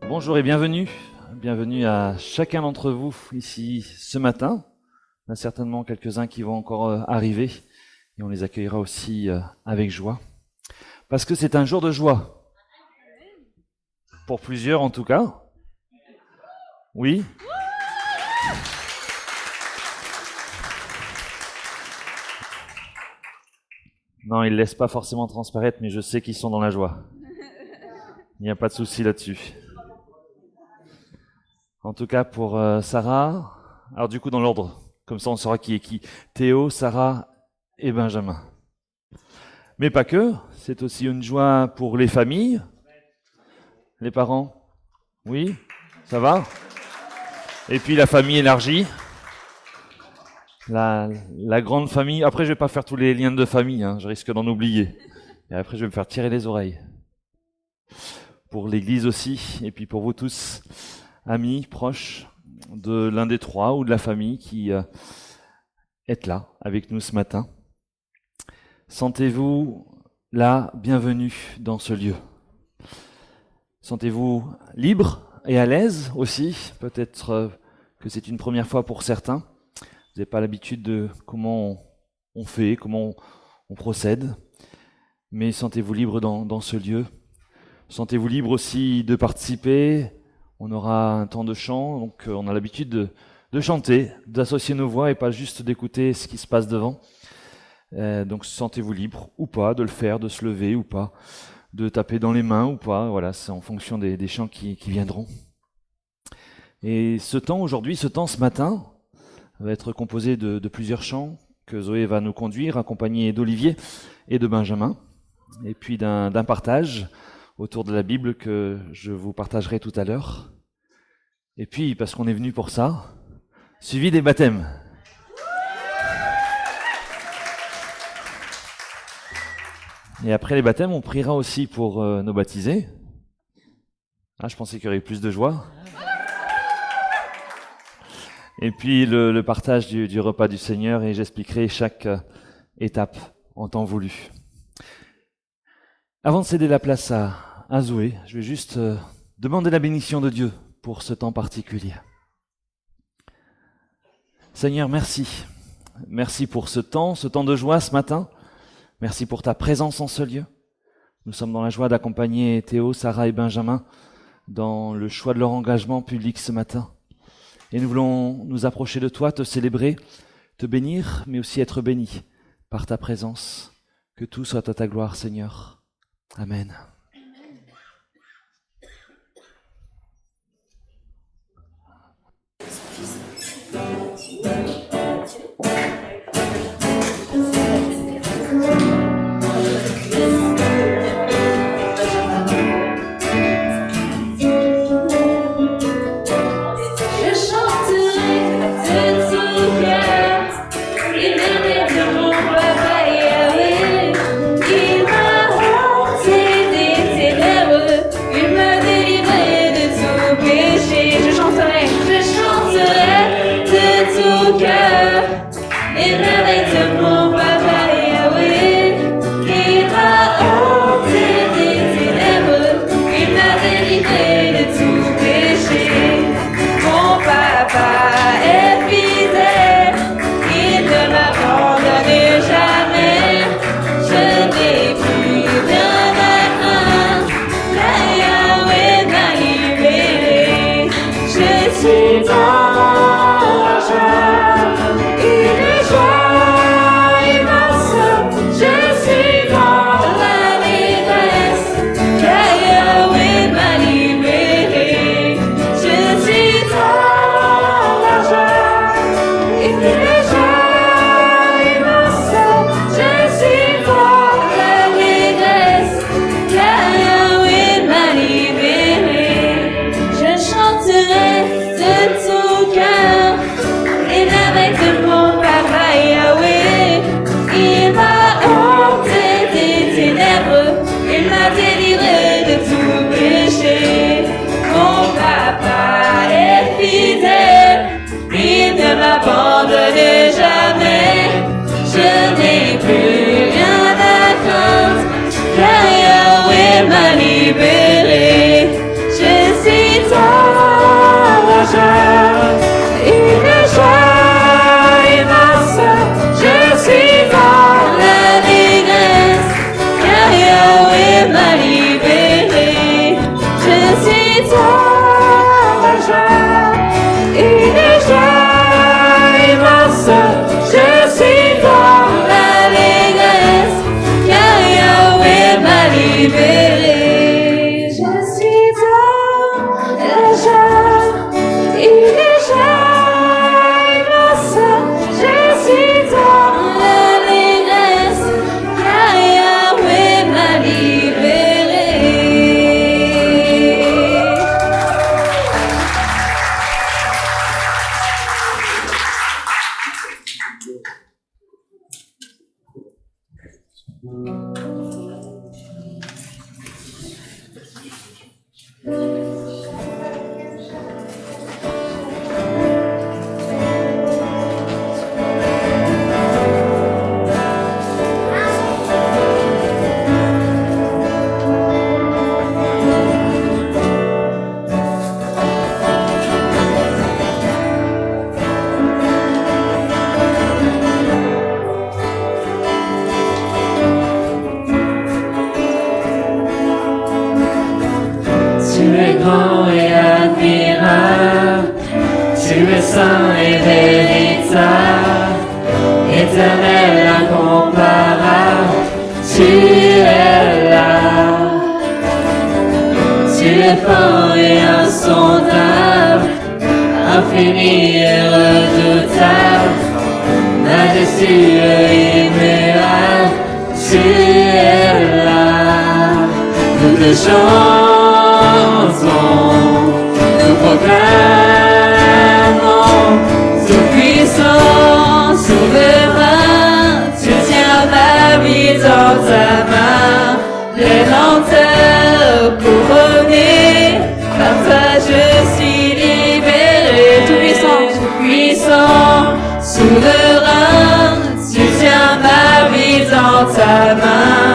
Bonjour et bienvenue. Bienvenue à chacun d'entre vous ici ce matin. Il y en a certainement quelques-uns qui vont encore arriver et on les accueillera aussi avec joie. Parce que c'est un jour de joie. Pour plusieurs en tout cas. Oui. Non, ils ne laissent pas forcément transparaître, mais je sais qu'ils sont dans la joie. Il n'y a pas de souci là-dessus. En tout cas, pour Sarah, alors du coup dans l'ordre, comme ça on saura qui est qui. Théo, Sarah et Benjamin. Mais pas que, c'est aussi une joie pour les familles, les parents. Oui, ça va? Et puis la famille élargie, la grande famille. Après, je vais pas faire tous les liens de famille, hein, je risque d'en oublier. Et après, je vais me faire tirer les oreilles. Pour l'église aussi, et puis pour vous tous. Amis, proches de l'un des trois ou de la famille qui est là avec nous ce matin. Sentez-vous là, bienvenue dans ce lieu. Sentez-vous libre et à l'aise aussi. Peut-être que c'est une première fois pour certains. Vous n'avez pas l'habitude de comment on fait, comment on procède. Mais sentez-vous libre dans ce lieu. Sentez-vous libre aussi de participer. On aura un temps de chant, donc on a l'habitude de chanter, d'associer nos voix et pas juste d'écouter ce qui se passe devant. Donc sentez-vous libre ou pas de le faire, de se lever ou pas, de taper dans les mains ou pas. Voilà, c'est en fonction des chants qui viendront. Et ce temps aujourd'hui, ce matin, va être composé de plusieurs chants que Zoé va nous conduire, accompagnée d'Olivier et de Benjamin, et puis d'un partage autour de la Bible que je vous partagerai tout à l'heure. Et puis, parce qu'on est venu pour ça, suivi des baptêmes. Et après les baptêmes, on priera aussi pour nos baptisés. Ah, je pensais qu'il y aurait plus de joie. Et puis le partage du repas du Seigneur, et j'expliquerai chaque étape en temps voulu. Avant de céder la place à Zoé, je vais juste demander la bénédiction de Dieu pour ce temps particulier. Seigneur, merci. Merci pour ce temps de joie ce matin. Merci pour ta présence en ce lieu. Nous sommes dans la joie d'accompagner Théo, Sarah et Benjamin dans le choix de leur engagement public ce matin. Et nous voulons nous approcher de toi, te célébrer, te bénir, mais aussi être bénis par ta présence. Que tout soit à ta gloire, Seigneur. Amen. m'abandonner jamais. Je n'ai plus rien à craindre, car Yahweh m'a libéré. Je suis Tu es grand et admirable, tu es saint et véritable, éternel incomparable, tu es là. Tu es fort et insondable, infini et redoutable, majestueux et immuable, tu es là. Nous te chantons, nous proclamons, tout-puissant, souverain, tu tiens ma vie dans ta main, les lenteurs couronnées, par toi je suis libéré, tout-puissant, souverain, tu tiens ma vie dans ta main,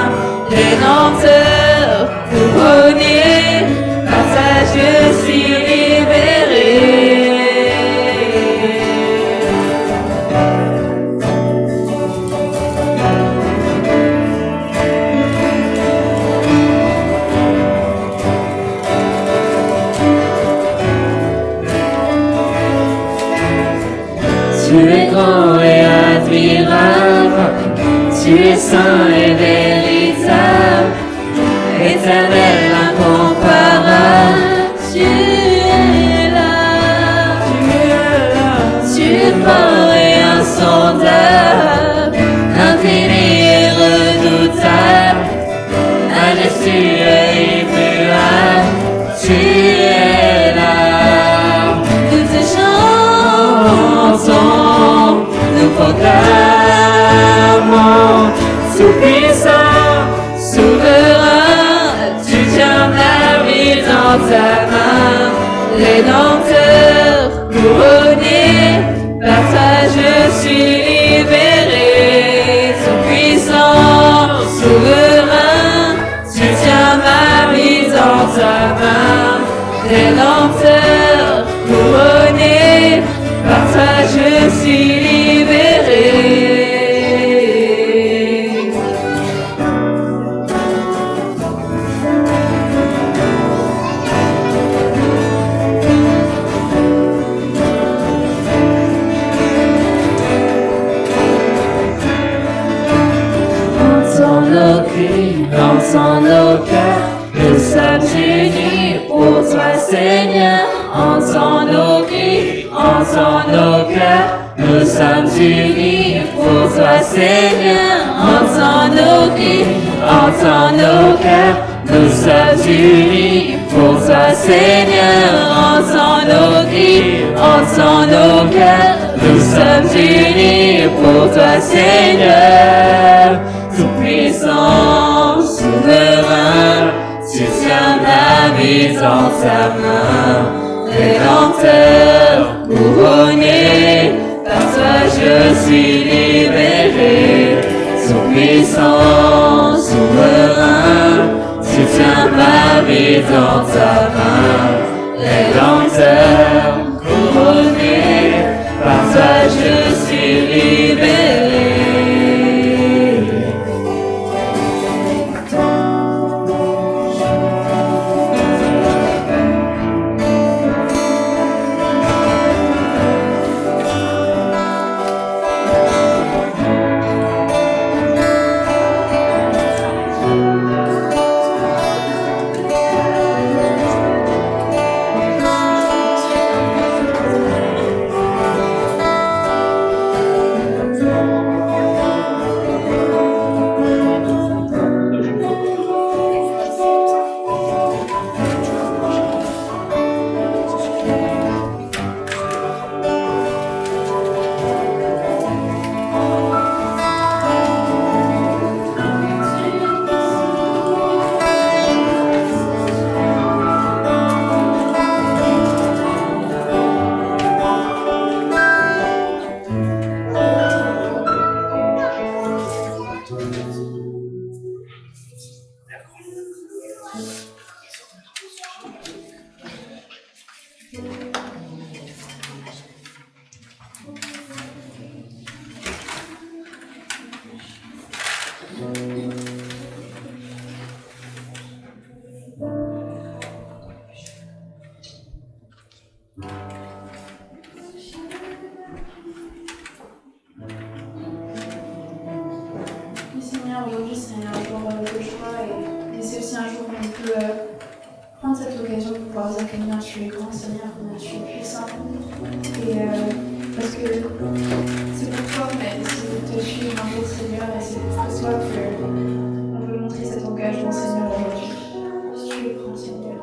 les lenteurs couronnées, par ça je suis libéré. Tu es grand et admirable, tu es saint et véritable, éternel incomparable, tu es là, tu es fort et insondable, infini et redoutable, majestueux et immuable, tu es là. Nous te chantons, nous proclamons, tout-puissant, souverain, tu tiens ma vie dans ta main, les lenteurs couronnées, par ça je suis libéré. Tout-puissant, souverain, tu tiens ma vie dans ta main, les lenteurs couronnées, par ça je suis libéré. Entends nos cœurs, nous sommes unis pour toi Seigneur. Entends nos cris, entends nos cœurs, nous sommes unis pour toi Seigneur. Entends nos cris, entends nos cœurs, nous sommes unis pour toi Seigneur. Entends nos cris, entends nos cœurs, nous sommes unis pour toi Seigneur. Tout-puissant, souverain, tu tiens ma vie dans ta main, les lenteurs couronnées, par toi je suis libéré. Tout-puissant, souverain, tu tiens ma vie dans ta main, les lenteurs couronnées, par toi je suis libéré. mais c'est aussi un jour où on peut prendre cette occasion de pouvoir dire combien tu es grand, Seigneur, combien tu es puissant. Et parce que c'est pour toi qu'on a décidé de te suivre un jour, Seigneur, et c'est pour toi qu'on veut montrer cet engagement, Seigneur, aujourd'hui. Tu es grand, Seigneur.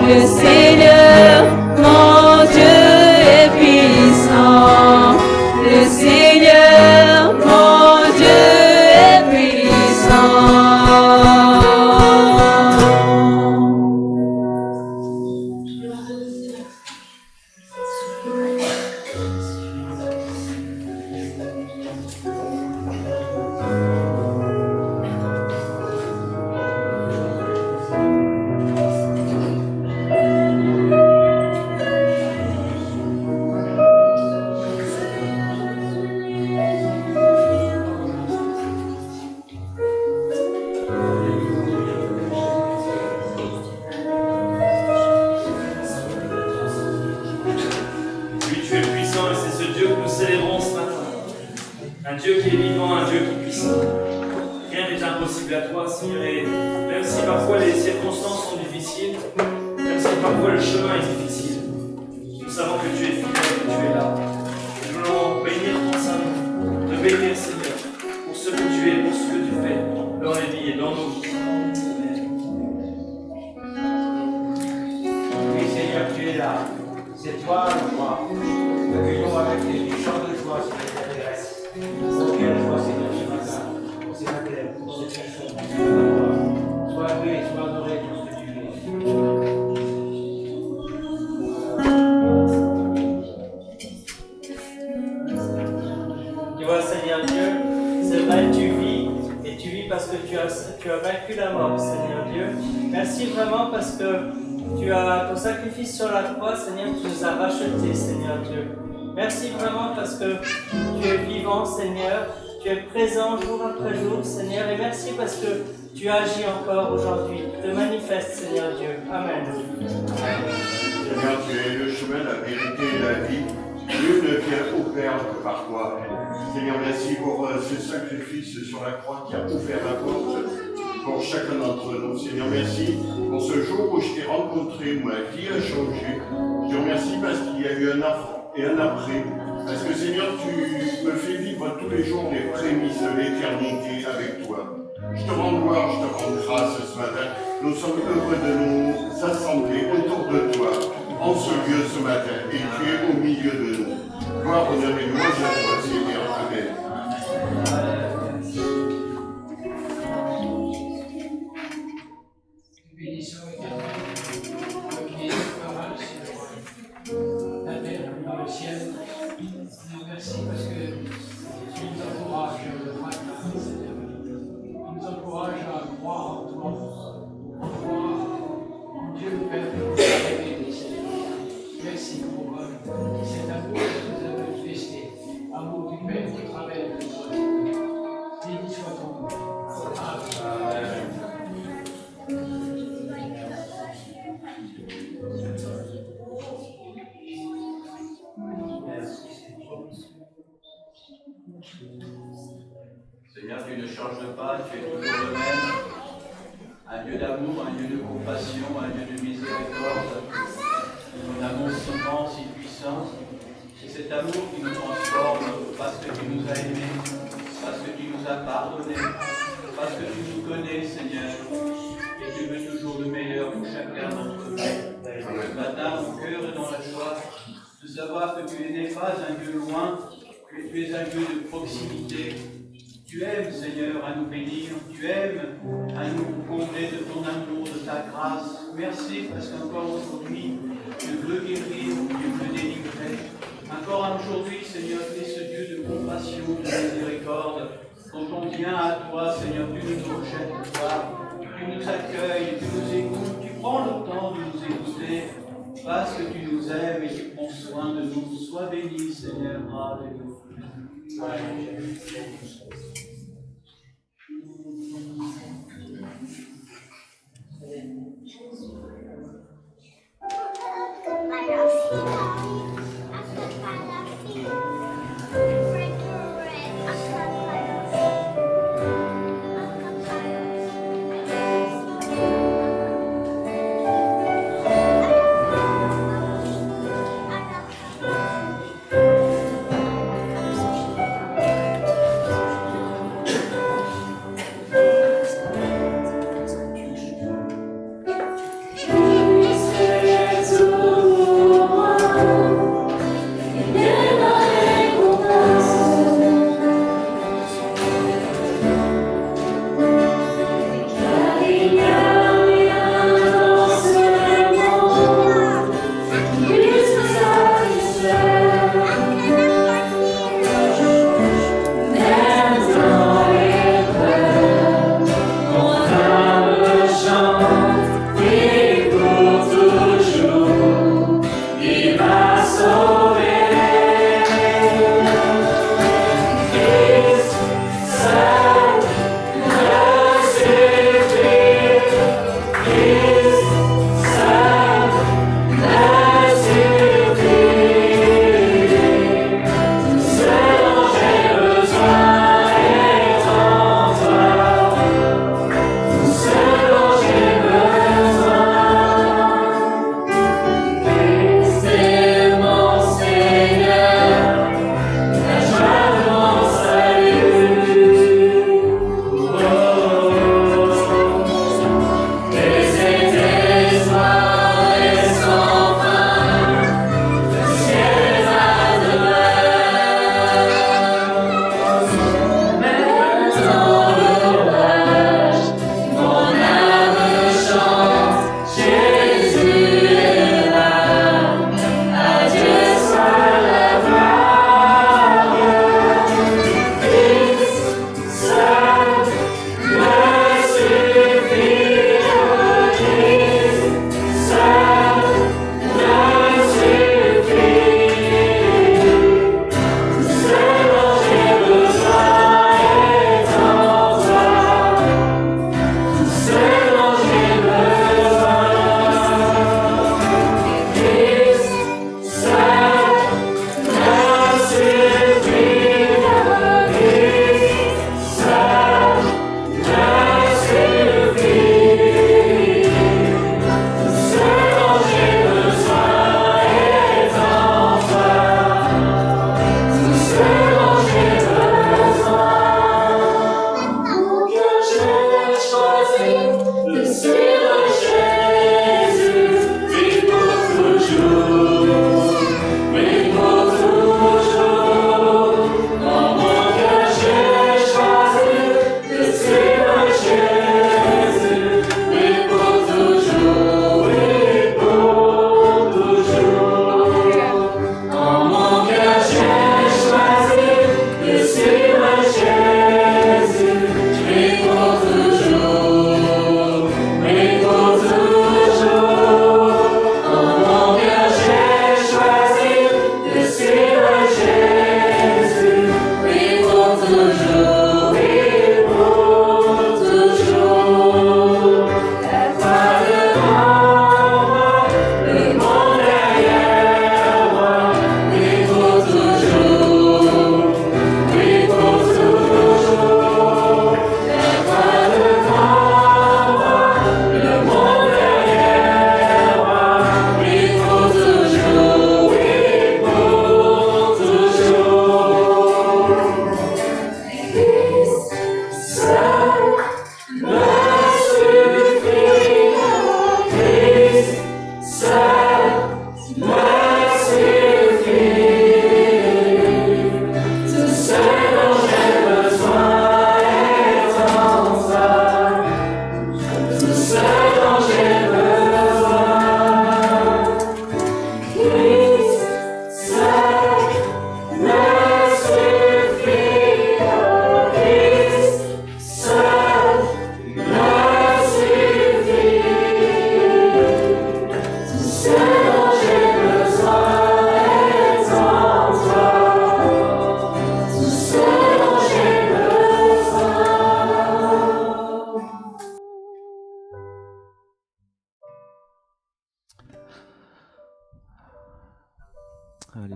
Le Seigneur, mon Dieu, Un Dieu qui est vivant, un Dieu qui est puissant. Rien n'est impossible à toi, Seigneur. Et même si parfois les circonstances sont difficiles, même si parfois le chemin est difficile, nous savons que tu es fidèle, que tu es là. Nous voulons bénir ton Saint-Nom, te bénir, Seigneur, pour ce que tu es, pour ce que tu fais dans les vies et dans nos vies. Oui, Seigneur, tu es là. C'est toi, le roi. Accueillons avec des chants de joie sur les terrestres. Oh, quelle joie, Seigneur, ce matin, pour ces baptêmes, pour cette chanson. Sois loué, sois adoré pour ce que tu es. Tu vois, Seigneur Dieu, c'est vrai, tu vis, et tu vis parce que tu as vaincu la mort, Seigneur Dieu. Merci vraiment parce que ton sacrifice sur la croix, Seigneur, tu nous as rachetés, Seigneur Dieu. Merci vraiment parce que tu es vivant, Seigneur, tu es présent jour après jour, Seigneur, et merci parce que tu agis encore aujourd'hui. Te manifeste, Seigneur Dieu. Amen. Seigneur, tu es le chemin, la vérité et la vie. Dieu ne vient au Père que par toi. Seigneur, merci pour ce sacrifice sur la croix qui a ouvert la porte pour chacun d'entre nous. Seigneur, merci pour ce jour où je t'ai rencontré, où ma vie a changé. Je te remercie parce qu'il y a eu un avant et un après. Parce que Seigneur, tu me fais vivre tous les jours les prémices de l'éternité avec toi. Je te rends gloire, je te rends grâce ce matin. Nous sommes heureux de nous assembler autour de toi en ce lieu ce matin. Et tu es au milieu de nous. Gloire, honneur et louange à toi, Seigneur. Amen. Bénissons éternel, toi qui es imparable, Seigneur, ta mère dans le ciel. Nous merci parce que tu nous encourages le matin, Seigneur. Tu nous encourages à croire en toi, à croire en Dieu le Père qui nous a révélé, Seigneur. Merci pour cet amour que tu nous as manifesté, amour du Père au travers de toi. Béni soit ton nom. Amen. Seigneur, tu ne changes pas, tu es toujours le même. Un Dieu d'amour, un Dieu de compassion, un Dieu de miséricorde. Ton amour si grand, si puissant. C'est cet amour qui nous transforme parce que tu nous as aimés, parce que tu nous as pardonnés, parce que tu nous connais, Seigneur. Et tu veux toujours le meilleur pour chacun d'entre nous. Ce matin, mon cœur est dans la joie de savoir que tu n'es pas un Dieu loin, que tu es un Dieu de proximité. Tu aimes, Seigneur, à nous bénir, tu aimes à nous combler de ton amour, de ta grâce. Merci parce qu'encore aujourd'hui, tu veux guérir, tu veux délivrer. Encore aujourd'hui, Seigneur, tu es ce Dieu de compassion, de miséricorde. Quand on vient à toi, Seigneur, tu ne nous rejettes pas, tu nous accueilles, tu nous écoutes, tu prends le temps de nous écouter, parce que tu nous aimes et tu prends soin de nous. Sois béni, Seigneur. Alléluia. Alléluia.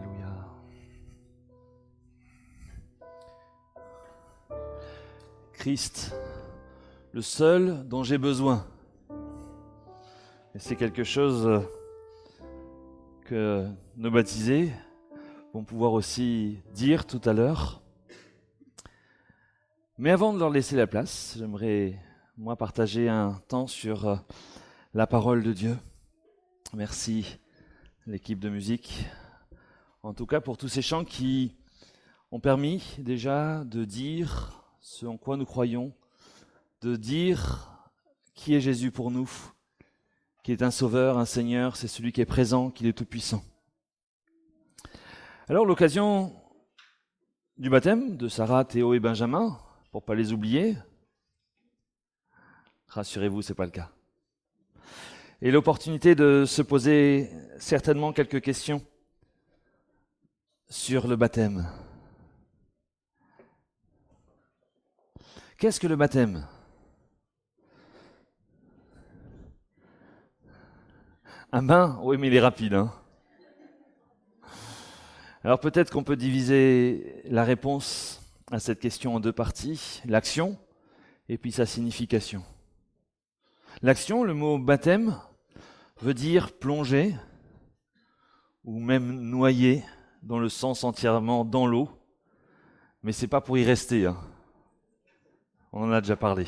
Alléluia. Christ, le seul dont j'ai besoin. Et c'est quelque chose que nos baptisés vont pouvoir aussi dire tout à l'heure. Mais avant de leur laisser la place, j'aimerais, moi, partager un temps sur la parole de Dieu. Merci, l'équipe de musique. En tout cas, pour tous ces chants qui ont permis déjà de dire ce en quoi nous croyons, de dire qui est Jésus pour nous, qui est un sauveur, un Seigneur, c'est celui qui est présent, qui est tout-puissant. Alors, l'occasion du baptême de Sarah, Théo et Benjamin, pour ne pas les oublier, rassurez-vous, ce n'est pas le cas. Et l'opportunité de se poser certainement quelques questions sur le baptême. Qu'est-ce que le baptême ? Un bain ? Oui, mais il est rapide. Alors peut-être qu'on peut diviser la réponse à cette question en deux parties, l'action et puis sa signification. L'action, le mot baptême, veut dire plonger ou même noyer dans le sens entièrement dans l'eau, mais c'est pas pour y rester. On en a déjà parlé.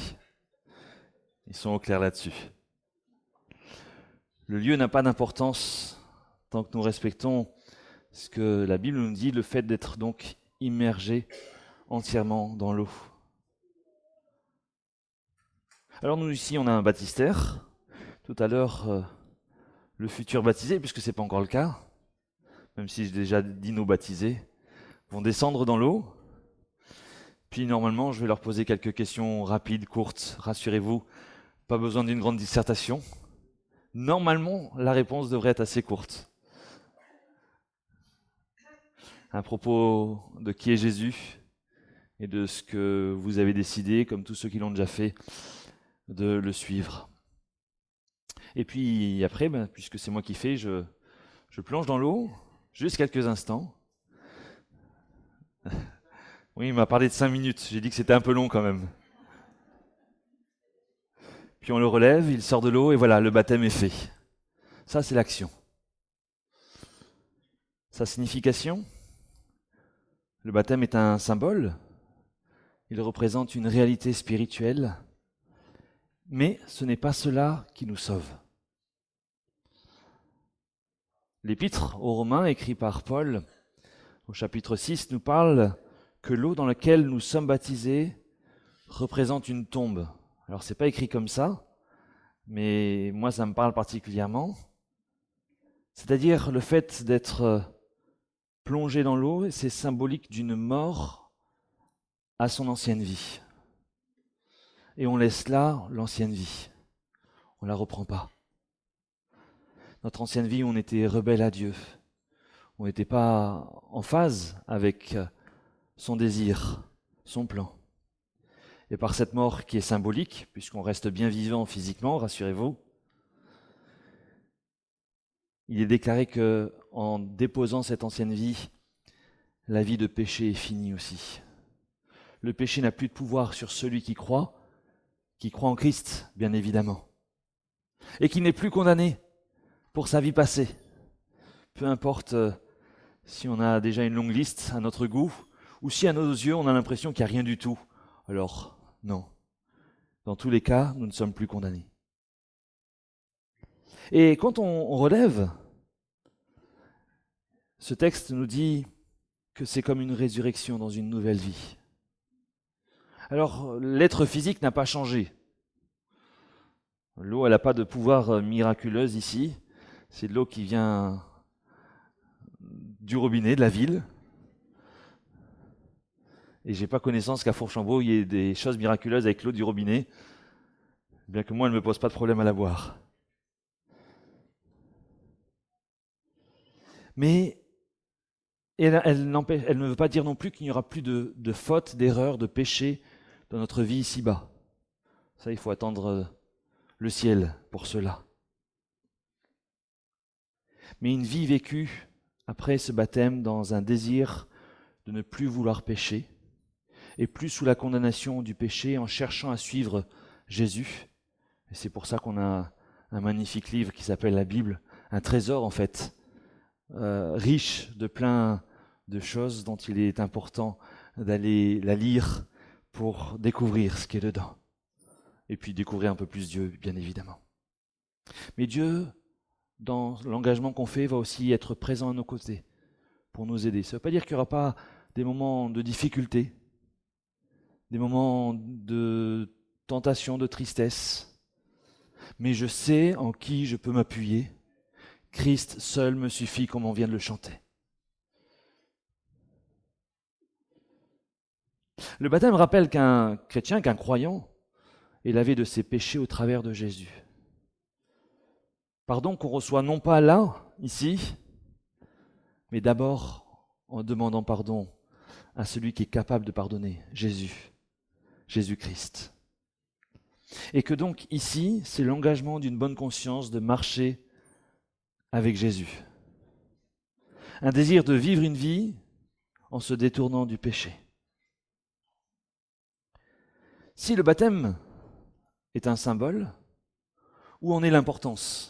Ils sont au clair là-dessus. Le lieu n'a pas d'importance tant que nous respectons ce que la Bible nous dit, le fait d'être donc immergé entièrement dans l'eau. Alors nous ici, on a un baptistère. Tout à l'heure, le futur baptisé, puisque ce n'est pas encore le cas, même si j'ai déjà dit nos baptisés, vont descendre dans l'eau. Puis normalement, je vais leur poser quelques questions rapides, courtes. Rassurez-vous, pas besoin d'une grande dissertation. Normalement, la réponse devrait être assez courte. À propos de qui est Jésus et de ce que vous avez décidé, comme tous ceux qui l'ont déjà fait, de le suivre. Et puis après, puisque c'est moi qui fais, je plonge dans l'eau, juste quelques instants. Oui, il m'a parlé de 5 minutes, j'ai dit que c'était un peu long quand même. Puis on le relève, il sort de l'eau et voilà, le baptême est fait. Ça, c'est l'action. Sa signification ? Le baptême est un symbole, il représente une réalité spirituelle, mais ce n'est pas cela qui nous sauve. L'épître aux Romains, écrit par Paul, au chapitre 6, nous parle que l'eau dans laquelle nous sommes baptisés représente une tombe. Alors, ce n'est pas écrit comme ça, mais moi, ça me parle particulièrement. C'est-à-dire le fait d'être plongé dans l'eau, c'est symbolique d'une mort à son ancienne vie. Et on laisse là l'ancienne vie. On ne la reprend pas. Notre ancienne vie, on était rebelle à Dieu. On n'était pas en phase avec son désir, son plan. Et par cette mort qui est symbolique, puisqu'on reste bien vivant physiquement, rassurez-vous, il est déclaré que en déposant cette ancienne vie, la vie de péché est finie aussi. Le péché n'a plus de pouvoir sur celui qui croit en Christ, bien évidemment, et qui n'est plus condamné pour sa vie passée. Peu importe si on a déjà une longue liste à notre goût, ou si à nos yeux on a l'impression qu'il n'y a rien du tout. Alors, non. Dans tous les cas, nous ne sommes plus condamnés. Et quand on relève, ce texte nous dit que c'est comme une résurrection dans une nouvelle vie. Alors, l'être physique n'a pas changé. L'eau, elle n'a pas de pouvoir miraculeux ici. C'est de l'eau qui vient du robinet, de la ville. Et j'ai pas connaissance qu'à Fourchambault, il y ait des choses miraculeuses avec l'eau du robinet, bien que moi, elle ne me pose pas de problème à la boire. Mais elle ne veut pas dire non plus qu'il n'y aura plus de fautes, d'erreurs, de péchés dans notre vie ici-bas. Ça, il faut attendre le ciel pour cela. Mais une vie vécue après ce baptême dans un désir de ne plus vouloir pécher et plus sous la condamnation du péché en cherchant à suivre Jésus. Et c'est pour ça qu'on a un magnifique livre qui s'appelle la Bible, un trésor en fait, riche de plein de choses dont il est important d'aller la lire pour découvrir ce qui est dedans. Et puis découvrir un peu plus Dieu, bien évidemment. Mais Dieu, dans l'engagement qu'on fait, va aussi être présent à nos côtés pour nous aider. Ça ne veut pas dire qu'il n'y aura pas des moments de difficulté, des moments de tentation, de tristesse. Mais je sais en qui je peux m'appuyer. Christ seul me suffit, comme on vient de le chanter. Le baptême rappelle qu'un chrétien, qu'un croyant, est lavé de ses péchés au travers de Jésus. Pardon qu'on reçoit non pas là, ici, mais d'abord en demandant pardon à celui qui est capable de pardonner, Jésus-Christ. Et que donc ici, c'est l'engagement d'une bonne conscience de marcher avec Jésus. Un désir de vivre une vie en se détournant du péché. Si le baptême est un symbole, où en est l'importance ?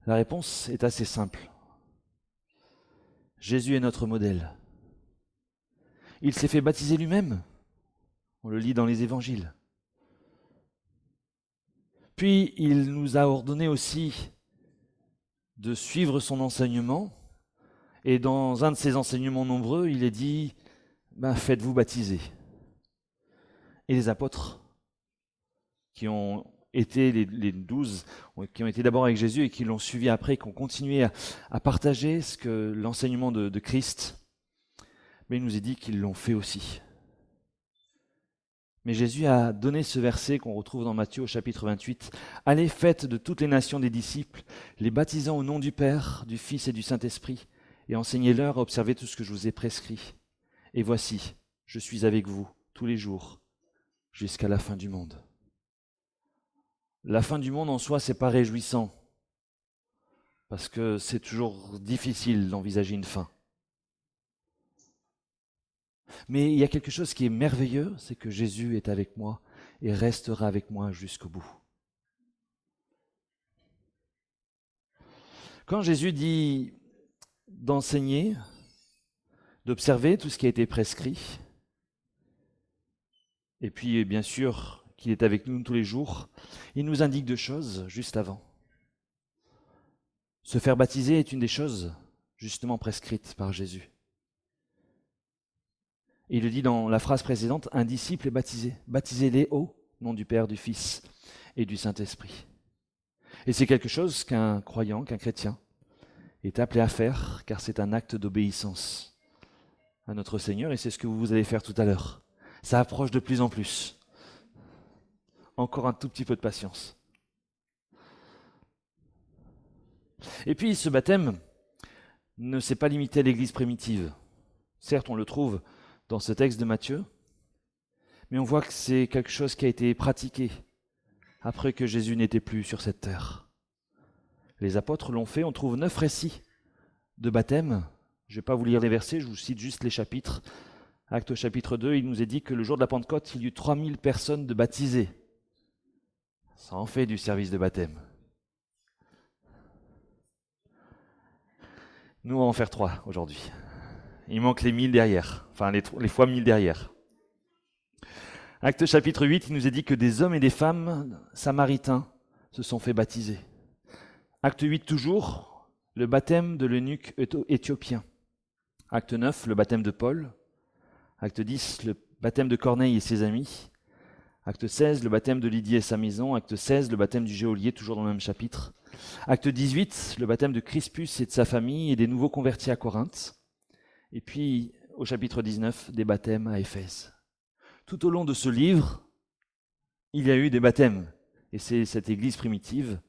La réponse est assez simple. Jésus est notre modèle. Il s'est fait baptiser lui-même. On le lit dans les évangiles. Puis il nous a ordonné aussi de suivre son enseignement. Et dans un de ses enseignements nombreux, il est dit faites-vous baptiser. Et les apôtres, qui ont été les 12, qui ont été d'abord avec Jésus et qui l'ont suivi après, qui ont continué à partager l'enseignement de Christ, mais il nous est dit qu'ils l'ont fait aussi. Mais Jésus a donné ce verset qu'on retrouve dans Matthieu au chapitre 28. « Allez, faites de toutes les nations des disciples, les baptisant au nom du Père, du Fils et du Saint-Esprit, et enseignez-leur à observer tout ce que je vous ai prescrit. Et voici, je suis avec vous tous les jours, jusqu'à la fin du monde. » La fin du monde en soi, c'est pas réjouissant, parce que c'est toujours difficile d'envisager une fin. Mais il y a quelque chose qui est merveilleux, c'est que Jésus est avec moi et restera avec moi jusqu'au bout. Quand Jésus dit d'enseigner, d'observer tout ce qui a été prescrit, et puis bien sûr qu'il est avec nous tous les jours, il nous indique deux choses juste avant. Se faire baptiser est une des choses justement prescrites par Jésus. Et il le dit dans la phrase précédente, un disciple est baptisé. Baptisez-les au nom du Père, du Fils et du Saint-Esprit. Et c'est quelque chose qu'un croyant, qu'un chrétien est appelé à faire, car c'est un acte d'obéissance à notre Seigneur, et c'est ce que vous allez faire tout à l'heure. Ça approche de plus en plus. Encore un tout petit peu de patience. Et puis ce baptême ne s'est pas limité à l'Église primitive. Certes, on le trouve dans ce texte de Matthieu, mais on voit que c'est quelque chose qui a été pratiqué après que Jésus n'était plus sur cette terre. Les apôtres l'ont fait, on trouve 9 récits de baptême. Je ne vais pas vous lire les versets, je vous cite juste les chapitres. Actes au chapitre 2, il nous est dit que le jour de la Pentecôte, il y eut 3000 personnes de baptisées. Ça en fait du service de baptême. Nous, on va en faire 3 aujourd'hui. Il manque les 1000 derrière, enfin les fois 1000 derrière. Acte chapitre 8, il nous est dit que des hommes et des femmes samaritains se sont fait baptiser. Acte 8 toujours, le baptême de l'eunuque éthiopien. Acte 9, le baptême de Paul. Acte 10, le baptême de Corneille et ses amis. Acte 16, le baptême de Lydie et sa maison. Acte 16, le baptême du geôlier, toujours dans le même chapitre. Acte 18, le baptême de Crispus et de sa famille et des nouveaux convertis à Corinthe. Et puis, au chapitre 19, des baptêmes à Éphèse. Tout au long de ce livre, il y a eu des baptêmes. Et c'est cette église primitive.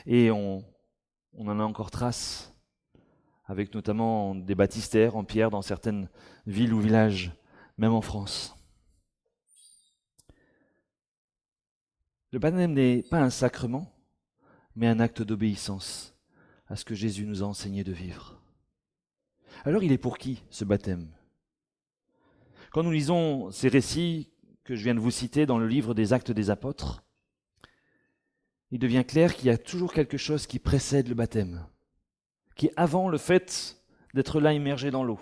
Et on en a encore trace, avec notamment des baptistères en pierre dans certaines villes ou villages, même en France. Le baptême n'est pas un sacrement, mais un acte d'obéissance à ce que Jésus nous a enseigné de vivre. Alors il est pour qui ce baptême? Quand nous lisons ces récits que je viens de vous citer dans le livre des Actes des Apôtres, il devient clair qu'il y a toujours quelque chose qui précède le baptême, qui est avant le fait d'être là immergé dans l'eau.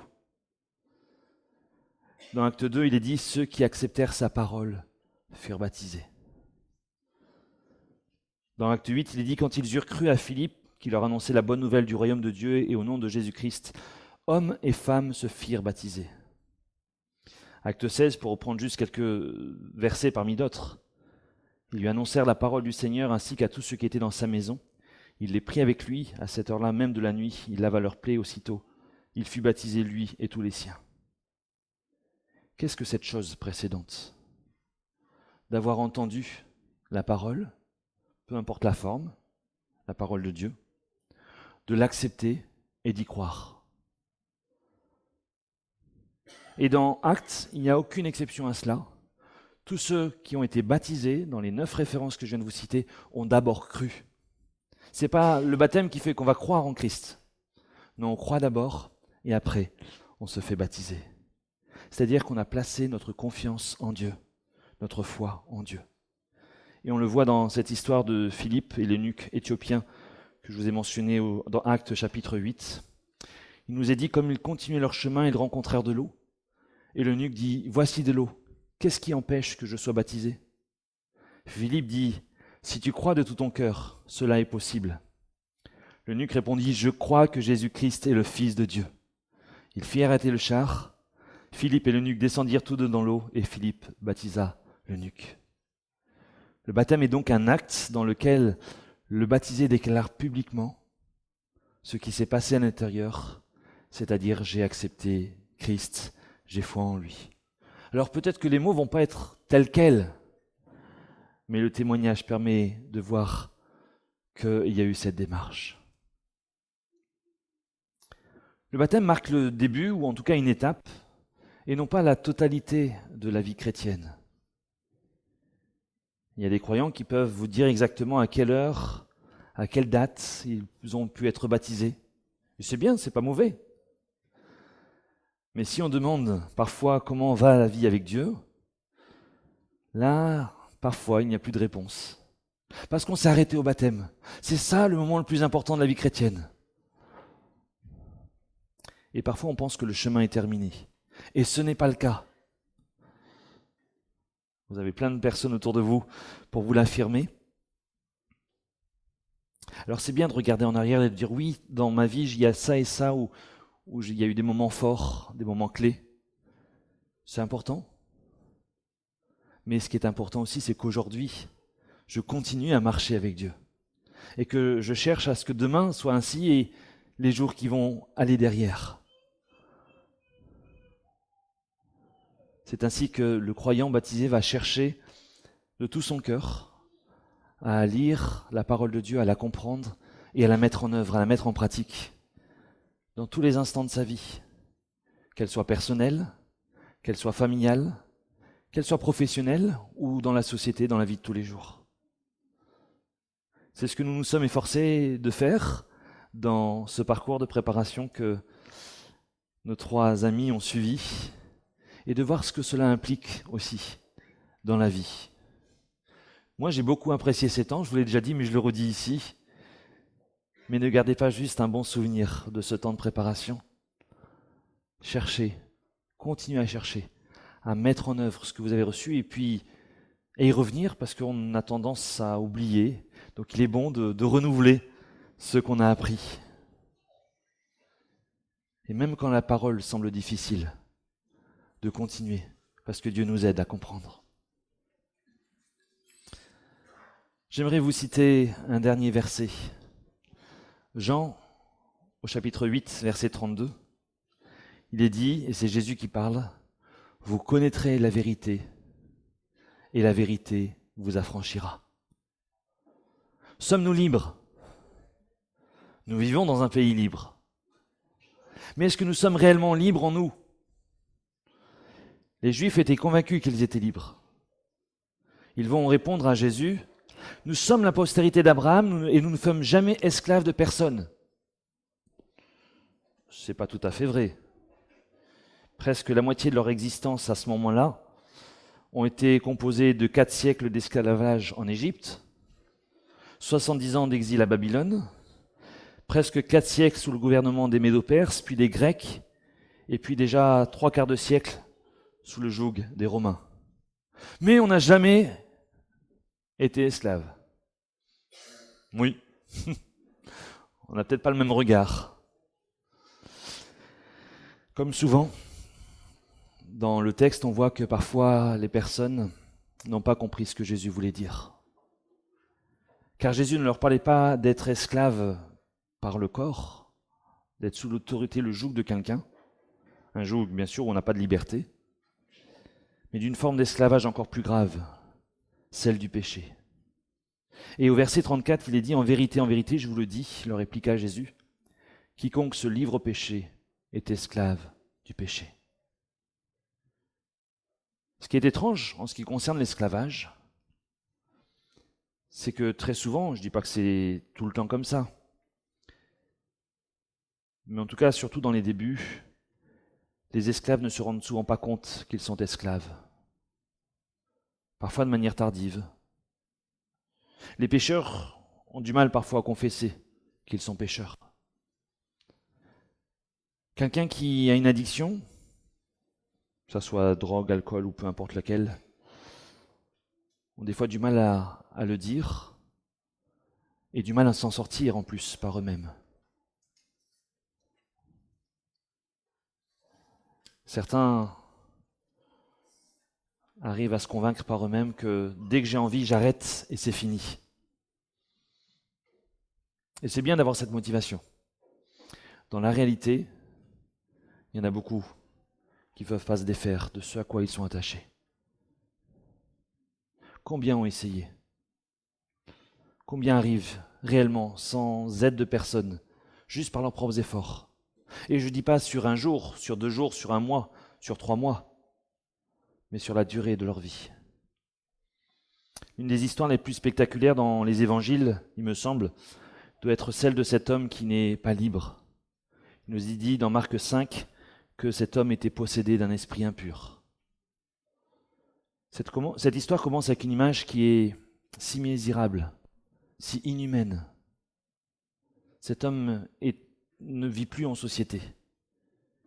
Dans Acte 2, il est dit « Ceux qui acceptèrent sa parole furent baptisés ». Dans Acte 8, il est dit « Quand ils eurent cru à Philippe, qui leur annonçait la bonne nouvelle du royaume de Dieu et au nom de Jésus-Christ, hommes et femmes se firent baptiser. » Acte 16, pour reprendre juste quelques versets parmi d'autres, ils lui annoncèrent la parole du Seigneur ainsi qu'à tous ceux qui étaient dans sa maison. Il les prit avec lui à cette heure-là même de la nuit. Il lava leurs plaies aussitôt. Il fut baptisé, lui et tous les siens. Qu'est-ce que cette chose précédente? D'avoir entendu la parole, peu importe la forme, la parole de Dieu, de l'accepter et d'y croire. Et dans Actes, il n'y a aucune exception à cela. Tous ceux qui ont été baptisés, dans les 9 références que je viens de vous citer, ont d'abord cru. Ce n'est pas le baptême qui fait qu'on va croire en Christ. Non, on croit d'abord et après, on se fait baptiser. C'est-à-dire qu'on a placé notre confiance en Dieu, notre foi en Dieu. Et on le voit dans cette histoire de Philippe et l'eunuque éthiopien que je vous ai mentionné dans Actes chapitre 8. Il nous est dit, comme ils continuaient leur chemin, ils rencontrèrent de l'eau. Et l'eunuque dit, « Voici de l'eau. Qu'est-ce qui empêche que je sois baptisé ?» Philippe dit, « Si tu crois de tout ton cœur, cela est possible. » L'eunuque répondit, « Je crois que Jésus-Christ est le Fils de Dieu. » Il fit arrêter le char. Philippe et l'eunuque descendirent tous deux dans l'eau et Philippe baptisa l'eunuque. Le baptême est donc un acte dans lequel le baptisé déclare publiquement ce qui s'est passé à l'intérieur, c'est-à-dire j'ai accepté Christ, j'ai foi en lui. Alors peut-être que les mots ne vont pas être tels quels, mais le témoignage permet de voir qu'il y a eu cette démarche. Le baptême marque le début, ou en tout cas une étape, et non pas la totalité de la vie chrétienne. Il y a des croyants qui peuvent vous dire exactement à quelle heure, à quelle date ils ont pu être baptisés. Et c'est bien, c'est pas mauvais. Mais si on demande parfois comment va la vie avec Dieu, là, parfois, il n'y a plus de réponse. Parce qu'on s'est arrêté au baptême. C'est ça le moment le plus important de la vie chrétienne. Et parfois, on pense que le chemin est terminé. Et ce n'est pas le cas. Vous avez plein de personnes autour de vous pour vous l'affirmer. Alors c'est bien de regarder en arrière et de dire oui, dans ma vie, il y a ça et ça, où il y a eu des moments forts, des moments clés. C'est important. Mais ce qui est important aussi, c'est qu'aujourd'hui, je continue à marcher avec Dieu. Et que je cherche à ce que demain soit ainsi et les jours qui vont aller derrière. C'est ainsi que le croyant baptisé va chercher de tout son cœur à lire la parole de Dieu, à la comprendre et à la mettre en œuvre, à la mettre en pratique dans tous les instants de sa vie, qu'elle soit personnelle, qu'elle soit familiale, qu'elle soit professionnelle ou dans la société, dans la vie de tous les jours. C'est ce que nous nous sommes efforcés de faire dans ce parcours de préparation que nos 3 amis ont suivi et de voir ce que cela implique aussi dans la vie. Moi, j'ai beaucoup apprécié ces temps, je vous l'ai déjà dit, mais je le redis ici. Mais ne gardez pas juste un bon souvenir de ce temps de préparation. Cherchez, continuez à chercher, à mettre en œuvre ce que vous avez reçu et puis à y revenir parce qu'on a tendance à oublier. Donc il est bon de renouveler ce qu'on a appris. Et même quand la parole semble difficile, de continuer, parce que Dieu nous aide à comprendre. J'aimerais vous citer un dernier verset. Jean, au chapitre 8, verset 32, il est dit, et c'est Jésus qui parle, « Vous connaîtrez la vérité, et la vérité vous affranchira. » Sommes-nous libres? Nous vivons dans un pays libre. Mais est-ce que nous sommes réellement libres en nous? Les Juifs étaient convaincus qu'ils étaient libres. Ils vont répondre à Jésus, « Nous sommes la postérité d'Abraham et nous ne sommes jamais esclaves de personne. c'est pas tout à fait vrai. Presque la moitié de leur existence à ce moment-là ont été composés de 4 siècles d'esclavage en Égypte, 70 ans d'exil à Babylone, presque 4 siècles sous le gouvernement des Médo-Perses, puis des Grecs, et puis déjà 3/4 de siècle sous le joug des Romains. Mais on n'a jamais été esclave. Oui, on n'a peut-être pas le même regard. Comme souvent, dans le texte, on voit que parfois les personnes n'ont pas compris ce que Jésus voulait dire. Car Jésus ne leur parlait pas d'être esclaves par le corps, d'être sous l'autorité, le joug de quelqu'un, un joug bien sûr où on n'a pas de liberté, mais d'une forme d'esclavage encore plus grave, celle du péché. Et au verset 34, il est dit, en vérité, je vous le dis, leur répliqua Jésus, quiconque se livre au péché est esclave du péché. Ce qui est étrange en ce qui concerne l'esclavage, c'est que très souvent, je ne dis pas que c'est tout le temps comme ça, mais en tout cas, surtout dans les débuts, les esclaves ne se rendent souvent pas compte qu'ils sont esclaves, parfois de manière tardive. Les pécheurs ont du mal parfois à confesser qu'ils sont pécheurs. Quelqu'un qui a une addiction, que ce soit drogue, alcool ou peu importe laquelle, ont des fois du mal à le dire et du mal à s'en sortir en plus par eux-mêmes. Certains arrivent à se convaincre par eux-mêmes que dès que j'ai envie, j'arrête et c'est fini. Et c'est bien d'avoir cette motivation. Dans la réalité, il y en a beaucoup qui ne peuvent pas se défaire de ce à quoi ils sont attachés. Combien ont essayé? Combien arrivent réellement sans aide de personne, juste par leurs propres efforts? Et je ne dis pas sur un jour, sur 2 jours, sur 1 mois, sur 3 mois, mais sur la durée de leur vie. Une des histoires les plus spectaculaires dans les évangiles, il me semble, doit être celle de cet homme qui n'est pas libre. Il nous y dit dans Marc 5 que cet homme était possédé d'un esprit impur. Cette histoire commence avec une image qui est si misérable, si inhumaine. Cet homme ne vit plus en société.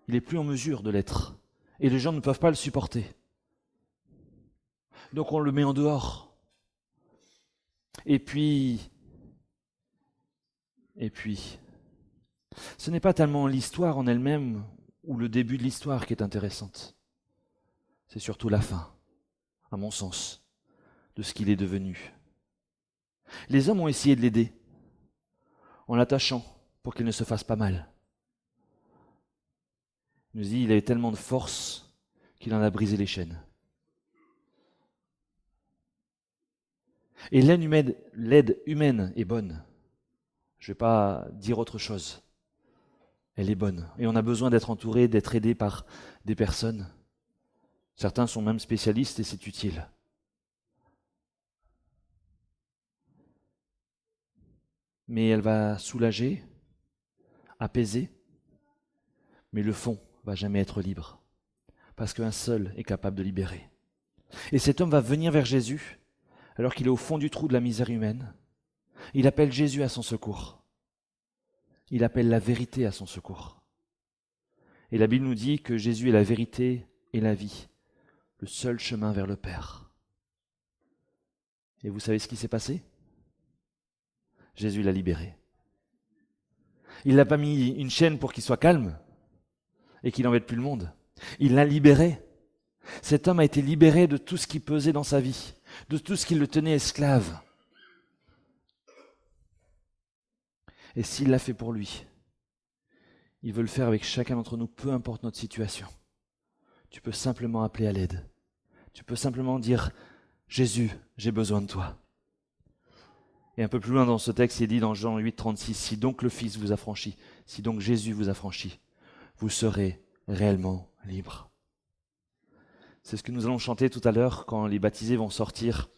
Il n'est plus en mesure de l'être. Et les gens ne peuvent pas le supporter. Donc on le met en dehors. Et puis, ce n'est pas tellement l'histoire en elle-même ou le début de l'histoire qui est intéressante. C'est surtout la fin, à mon sens, de ce qu'il est devenu. Les hommes ont essayé de l'aider, en l'attachant pour qu'il ne se fasse pas mal. Il nous dit, il avait tellement de force qu'il en a brisé les chaînes. Et l'aide humaine est bonne. Je ne vais pas dire autre chose. Elle est bonne. Et on a besoin d'être entouré, d'être aidé par des personnes. Certains sont même spécialistes et c'est utile. Mais elle va soulager, apaiser, mais le fond va jamais être libre. Parce qu'un seul est capable de libérer. Et cet homme va venir vers Jésus alors qu'il est au fond du trou de la misère humaine. Il appelle Jésus à son secours. Il appelle la vérité à son secours. Et la Bible nous dit que Jésus est la vérité et la vie, le seul chemin vers le Père. Et vous savez ce qui s'est passé? Jésus l'a libéré. Il n'a pas mis une chaîne pour qu'il soit calme et qu'il n'embête plus le monde. Il l'a libéré. Cet homme a été libéré de tout ce qui pesait dans sa vie, de tout ce qui le tenait esclave. Et s'il l'a fait pour lui, il veut le faire avec chacun d'entre nous, peu importe notre situation. Tu peux simplement appeler à l'aide. Tu peux simplement dire « Jésus, j'ai besoin de toi ». Et un peu plus loin dans ce texte, il est dit dans Jean 8, 36, « Si donc le Fils vous a franchi, si donc Jésus vous a franchi, vous serez réellement libre. » C'est ce que nous allons chanter tout à l'heure quand les baptisés vont sortir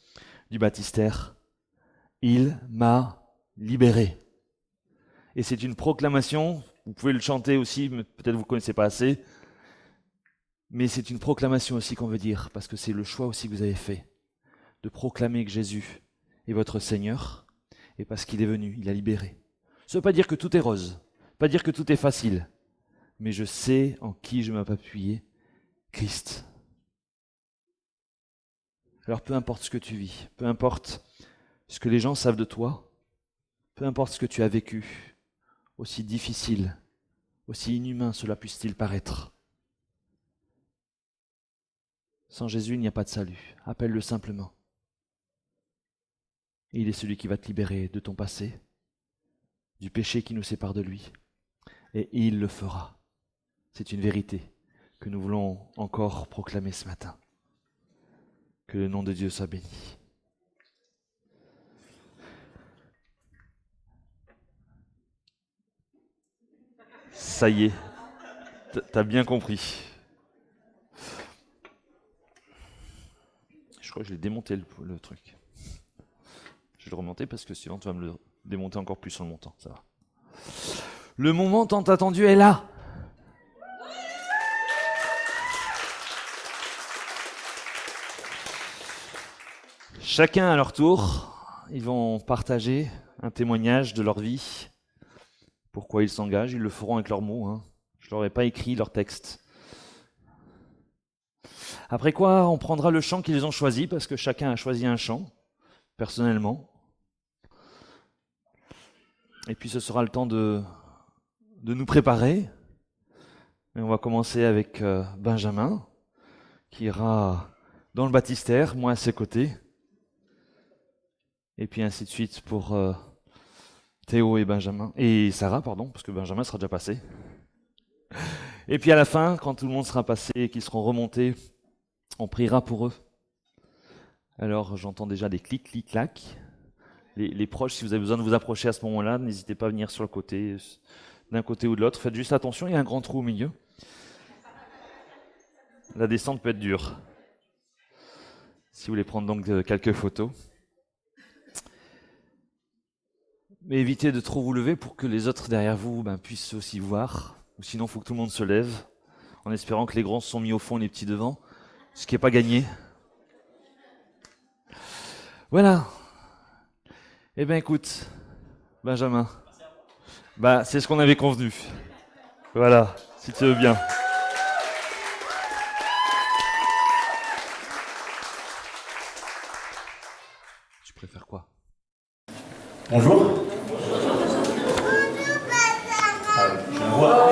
du baptistère. « Il m'a libéré ». Et c'est une proclamation Vous pouvez le chanter aussi, mais peut-être vous ne connaissez pas assez. Mais c'est une proclamation aussi qu'on veut dire, parce que c'est le choix aussi que vous avez fait, de proclamer que Jésus est votre Seigneur, et parce qu'il est venu, il a libéré. Ça ne veut pas dire que tout est rose, pas dire que tout est facile, mais je sais en qui je m'ai appuyé, Christ. Alors peu importe ce que tu vis, peu importe ce que les gens savent de toi, peu importe ce que tu as vécu, aussi difficile, aussi inhumain cela puisse-t-il paraître, sans Jésus, il n'y a pas de salut. Appelle-le simplement. Et il est celui qui va te libérer de ton passé, du péché qui nous sépare de lui. Et il le fera. C'est une vérité que nous voulons encore proclamer ce matin. Que le nom de Dieu soit béni. Ça y est, t'as bien compris. Je crois que je l'ai démonté le truc. Je vais le remonter parce que sinon tu vas me le démonter encore plus sur le montant. Ça va. Le moment tant attendu est là. Chacun à leur tour, ils vont partager un témoignage de leur vie. Pourquoi ils s'engagent, ils le feront avec leurs mots. Hein. Je ne leur ai pas écrit leur texte. Après quoi, on prendra le chant qu'ils ont choisi, parce que chacun a choisi un chant, personnellement. Et puis ce sera le temps de nous préparer. Et on va commencer avec Benjamin, qui ira dans le baptistère, moi à ses côtés. Et puis ainsi de suite pour Théo et Benjamin, et Sarah, pardon, parce que Benjamin sera déjà passé. Et puis à la fin, quand tout le monde sera passé et qu'ils seront remontés, on priera pour eux. Alors j'entends déjà des clics, clics, clacs. Les proches, si vous avez besoin de vous approcher à ce moment-là, n'hésitez pas à venir sur le côté, d'un côté ou de l'autre. Faites juste attention, il y a un grand trou au milieu. La descente peut être dure. Si vous voulez prendre donc quelques photos. Mais évitez de trop vous lever pour que les autres derrière vous puissent aussi voir. Ou sinon, il faut que tout le monde se lève, en espérant que les grands se sont mis au fond et les petits devant. Ce qui n'est pas gagné. Voilà. Eh bien écoute, Benjamin, c'est ce qu'on avait convenu. Voilà, si tu veux bien. Tu préfères quoi? Bonjour. Je la vois.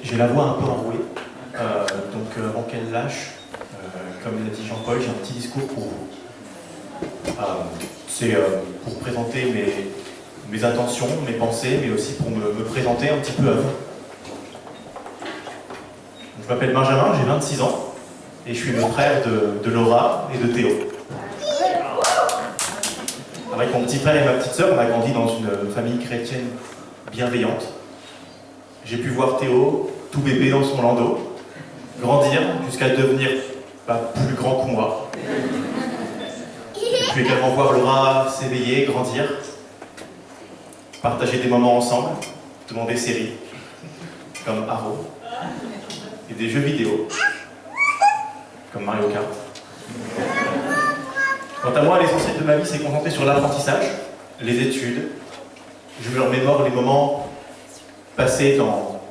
J'ai la voix un peu enrouée, donc avant qu'elle lâche, comme l'a dit Jean-Paul, j'ai un petit discours pour vous. C'est pour présenter mes intentions, mes pensées, mais aussi pour me présenter un petit peu à vous. Je m'appelle Benjamin, j'ai 26 ans, et je suis le frère de Laura et de Théo. Avec mon petit frère et ma petite sœur, on a grandi dans une famille chrétienne bienveillante. J'ai pu voir Théo, tout bébé dans son landau, grandir jusqu'à devenir plus grand que moi. J'ai pu également voir Laura s'éveiller, grandir, partager des moments ensemble, devant des séries, comme Arrow, et des jeux vidéo, comme Mario Kart. Quant à moi, l'essentiel de ma vie s'est concentré sur l'apprentissage, les études. Je me remémore les moments passés dans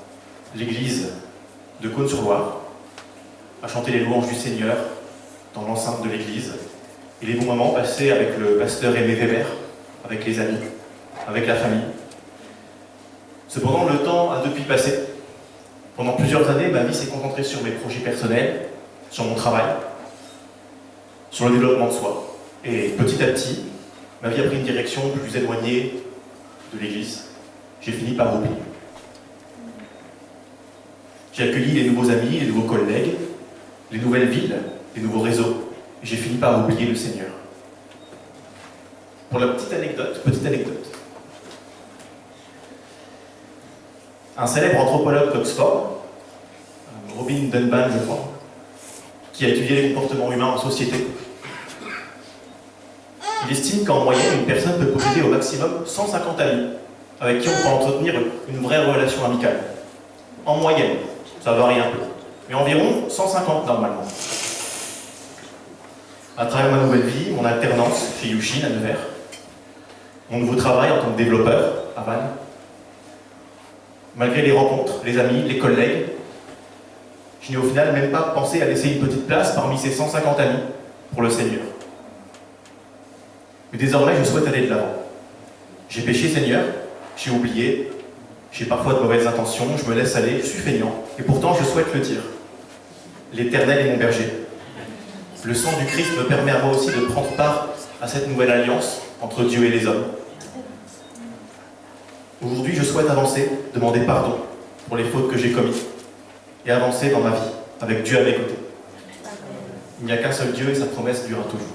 l'église de Cône-sur-Loire, à chanter les louanges du Seigneur dans l'enceinte de l'église, et les bons moments passés avec le pasteur Aimé Weber, avec les amis, avec la famille. Cependant, le temps a depuis passé. Pendant plusieurs années, ma vie s'est concentrée sur mes projets personnels, sur mon travail, sur le développement de soi. Et petit à petit, ma vie a pris une direction plus éloignée de l'église. J'ai fini par oublier. J'ai accueilli les nouveaux amis, les nouveaux collègues, les nouvelles villes, les nouveaux réseaux. Et j'ai fini par oublier le Seigneur. Pour la petite anecdote, un célèbre anthropologue d'Oxford, Robin Dunbar, je crois, qui a étudié les comportements humains en société, Il estime qu'en moyenne, une personne peut posséder au maximum 150 amis, avec qui on peut entretenir une vraie relation amicale. En moyenne, ça varie un peu, mais environ 150 normalement. À travers ma nouvelle vie, mon alternance chez Yushin à Nevers, mon nouveau travail en tant que développeur à Vannes, malgré les rencontres, les amis, les collègues, je n'ai au final même pas pensé à laisser une petite place parmi ces 150 amis pour le Seigneur. Mais désormais, je souhaite aller de l'avant. J'ai péché, Seigneur, j'ai oublié, j'ai parfois de mauvaises intentions, je me laisse aller, je suis feignant, et pourtant je souhaite le dire. L'Éternel est mon berger. Le sang du Christ me permet à moi aussi de prendre part à cette nouvelle alliance entre Dieu et les hommes. Aujourd'hui, je souhaite avancer, demander pardon pour les fautes que j'ai commises et avancer dans ma vie, avec Dieu à mes côtés. Il n'y a qu'un seul Dieu et sa promesse durera toujours.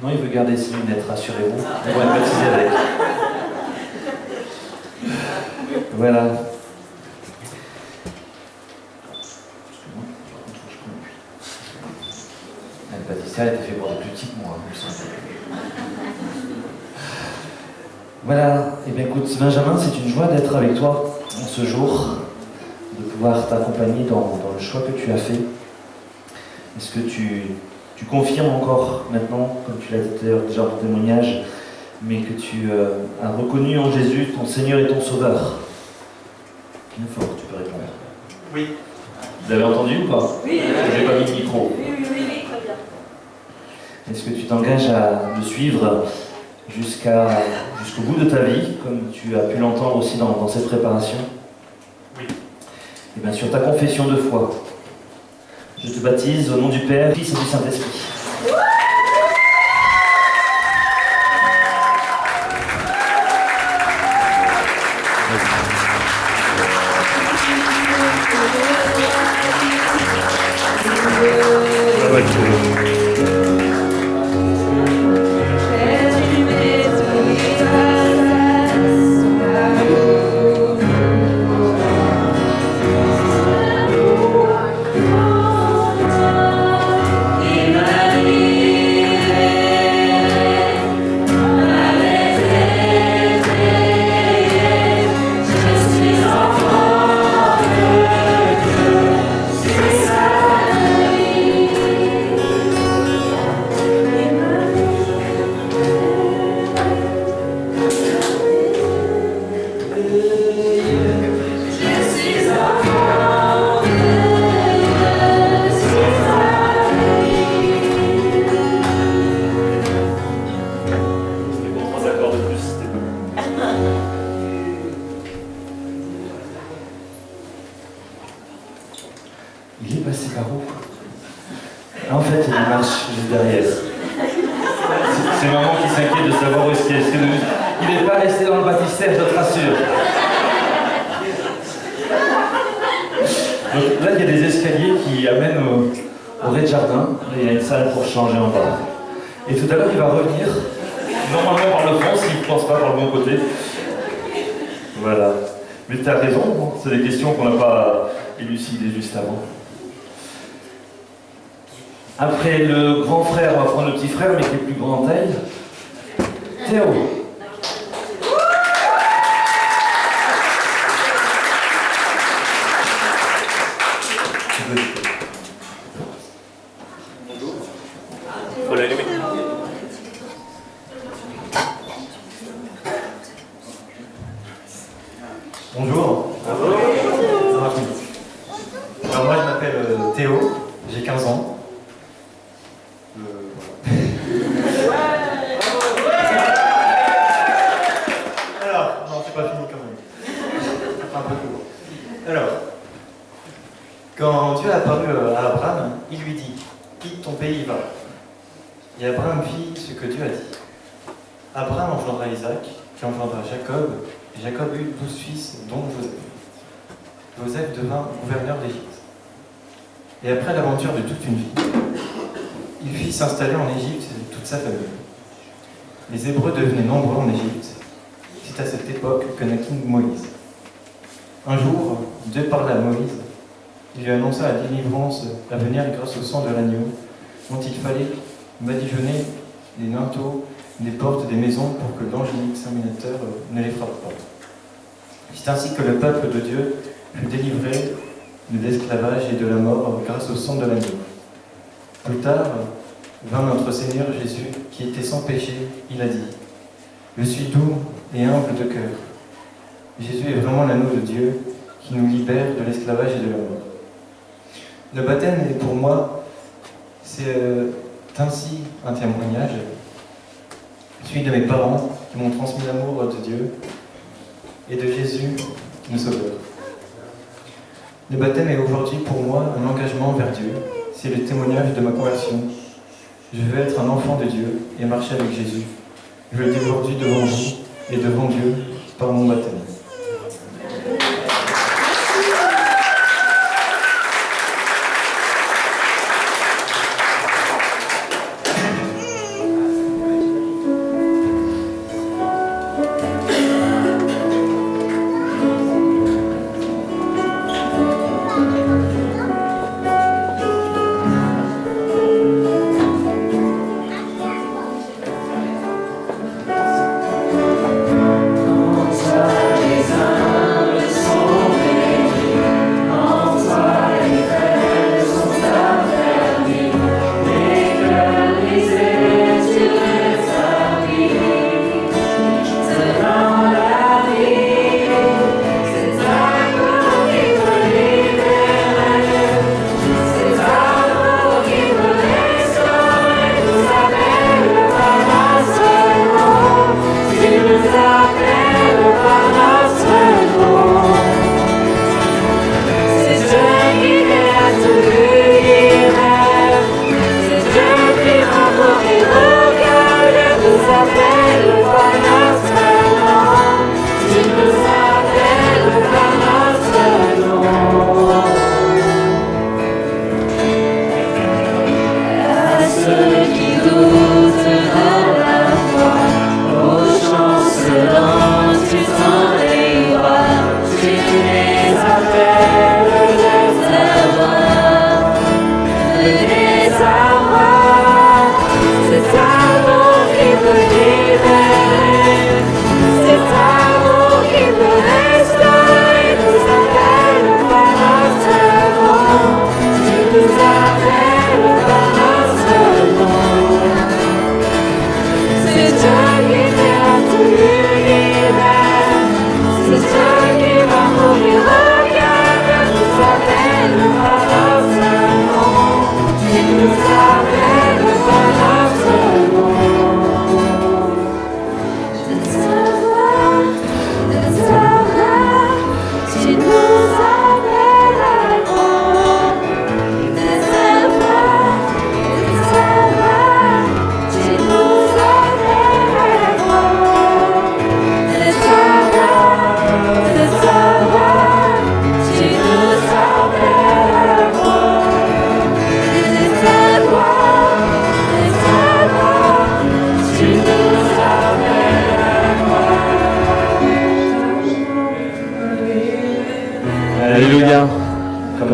Non, il veut garder ses lunettes, rassurez-vous. On va le baptiser avec. Voilà. Le pâtissier était fait pour des plus petits que moi, vous le sentez. Voilà, et bien écoute, Benjamin, c'est une joie d'être avec toi en ce jour, de pouvoir t'accompagner dans le choix que tu as fait. Est-ce que tu confirmes encore maintenant, comme tu l'as dit déjà en témoignage, mais que tu as reconnu en Jésus ton Seigneur et ton Sauveur? Bien fort, tu peux répondre. Oui. Vous avez entendu ou pas? Oui. J'ai pas mis le micro. Oui, très bien. Est-ce que tu t'engages à le suivre jusqu'au bout de ta vie, comme tu as pu l'entendre aussi dans cette préparation? Oui. Et bien sur ta confession de foi, je te baptise au nom du Père, du Fils et du Saint-Esprit. Je suis enfant de Dieu. En fait, il marche juste derrière. C'est maman qui s'inquiète de savoir où est-ce qu'il est. Il n'est pas resté dans le baptistère, je te rassure. Donc là, il y a des escaliers qui amènent au rez-de-jardin. Et il y a une salle pour changer en bas. Et tout à l'heure, il va revenir, normalement par le fond, s'il ne pense pas par le bon côté. Voilà. Mais tu as raison, c'est des questions qu'on n'a pas élucidées juste avant. Après le grand frère, on va prendre le petit frère, mais qui est plus grand en taille. Théo. Faut l'allumer. Bonjour. Alors moi je m'appelle Théo, j'ai 15 ans. Alors, non, c'est pas fini quand même. Un peu court. Alors, quand Dieu est apparu à Abraham, il lui dit, quitte ton pays, va. Et Abraham fit ce que Dieu a dit. Abraham engendra Isaac, qui engendra Jacob, et Jacob eut 12 fils, dont Joseph. Joseph devint gouverneur d'Égypte. Et après l'aventure de toute une vie, il fit s'installer en Égypte toute sa famille. Les Hébreux devenaient nombreux en Égypte. C'est à cette époque que naquit Moïse. Un jour, Dieu parla à Moïse. Il lui annonça la délivrance à venir grâce au sang de l'agneau, dont il fallait badigeonner les linteaux des portes des maisons pour que l'ange examinateur ne les frappe pas. C'est ainsi que le peuple de Dieu fut délivré de l'esclavage et de la mort grâce au sang de l'agneau. Plus tard, vint notre Seigneur Jésus, qui était sans péché. Il a dit, « Je suis doux et humble de cœur. » Jésus est vraiment l'agneau de Dieu qui nous libère de l'esclavage et de la mort. Le baptême est pour moi, c'est ainsi un témoignage, celui de mes parents qui m'ont transmis l'amour de Dieu et de Jésus, le Sauveur. Le baptême est aujourd'hui pour moi un engagement vers Dieu. C'est le témoignage de ma conversion. Je veux être un enfant de Dieu et marcher avec Jésus. Je le dis aujourd'hui devant vous et devant Dieu par mon baptême. Sa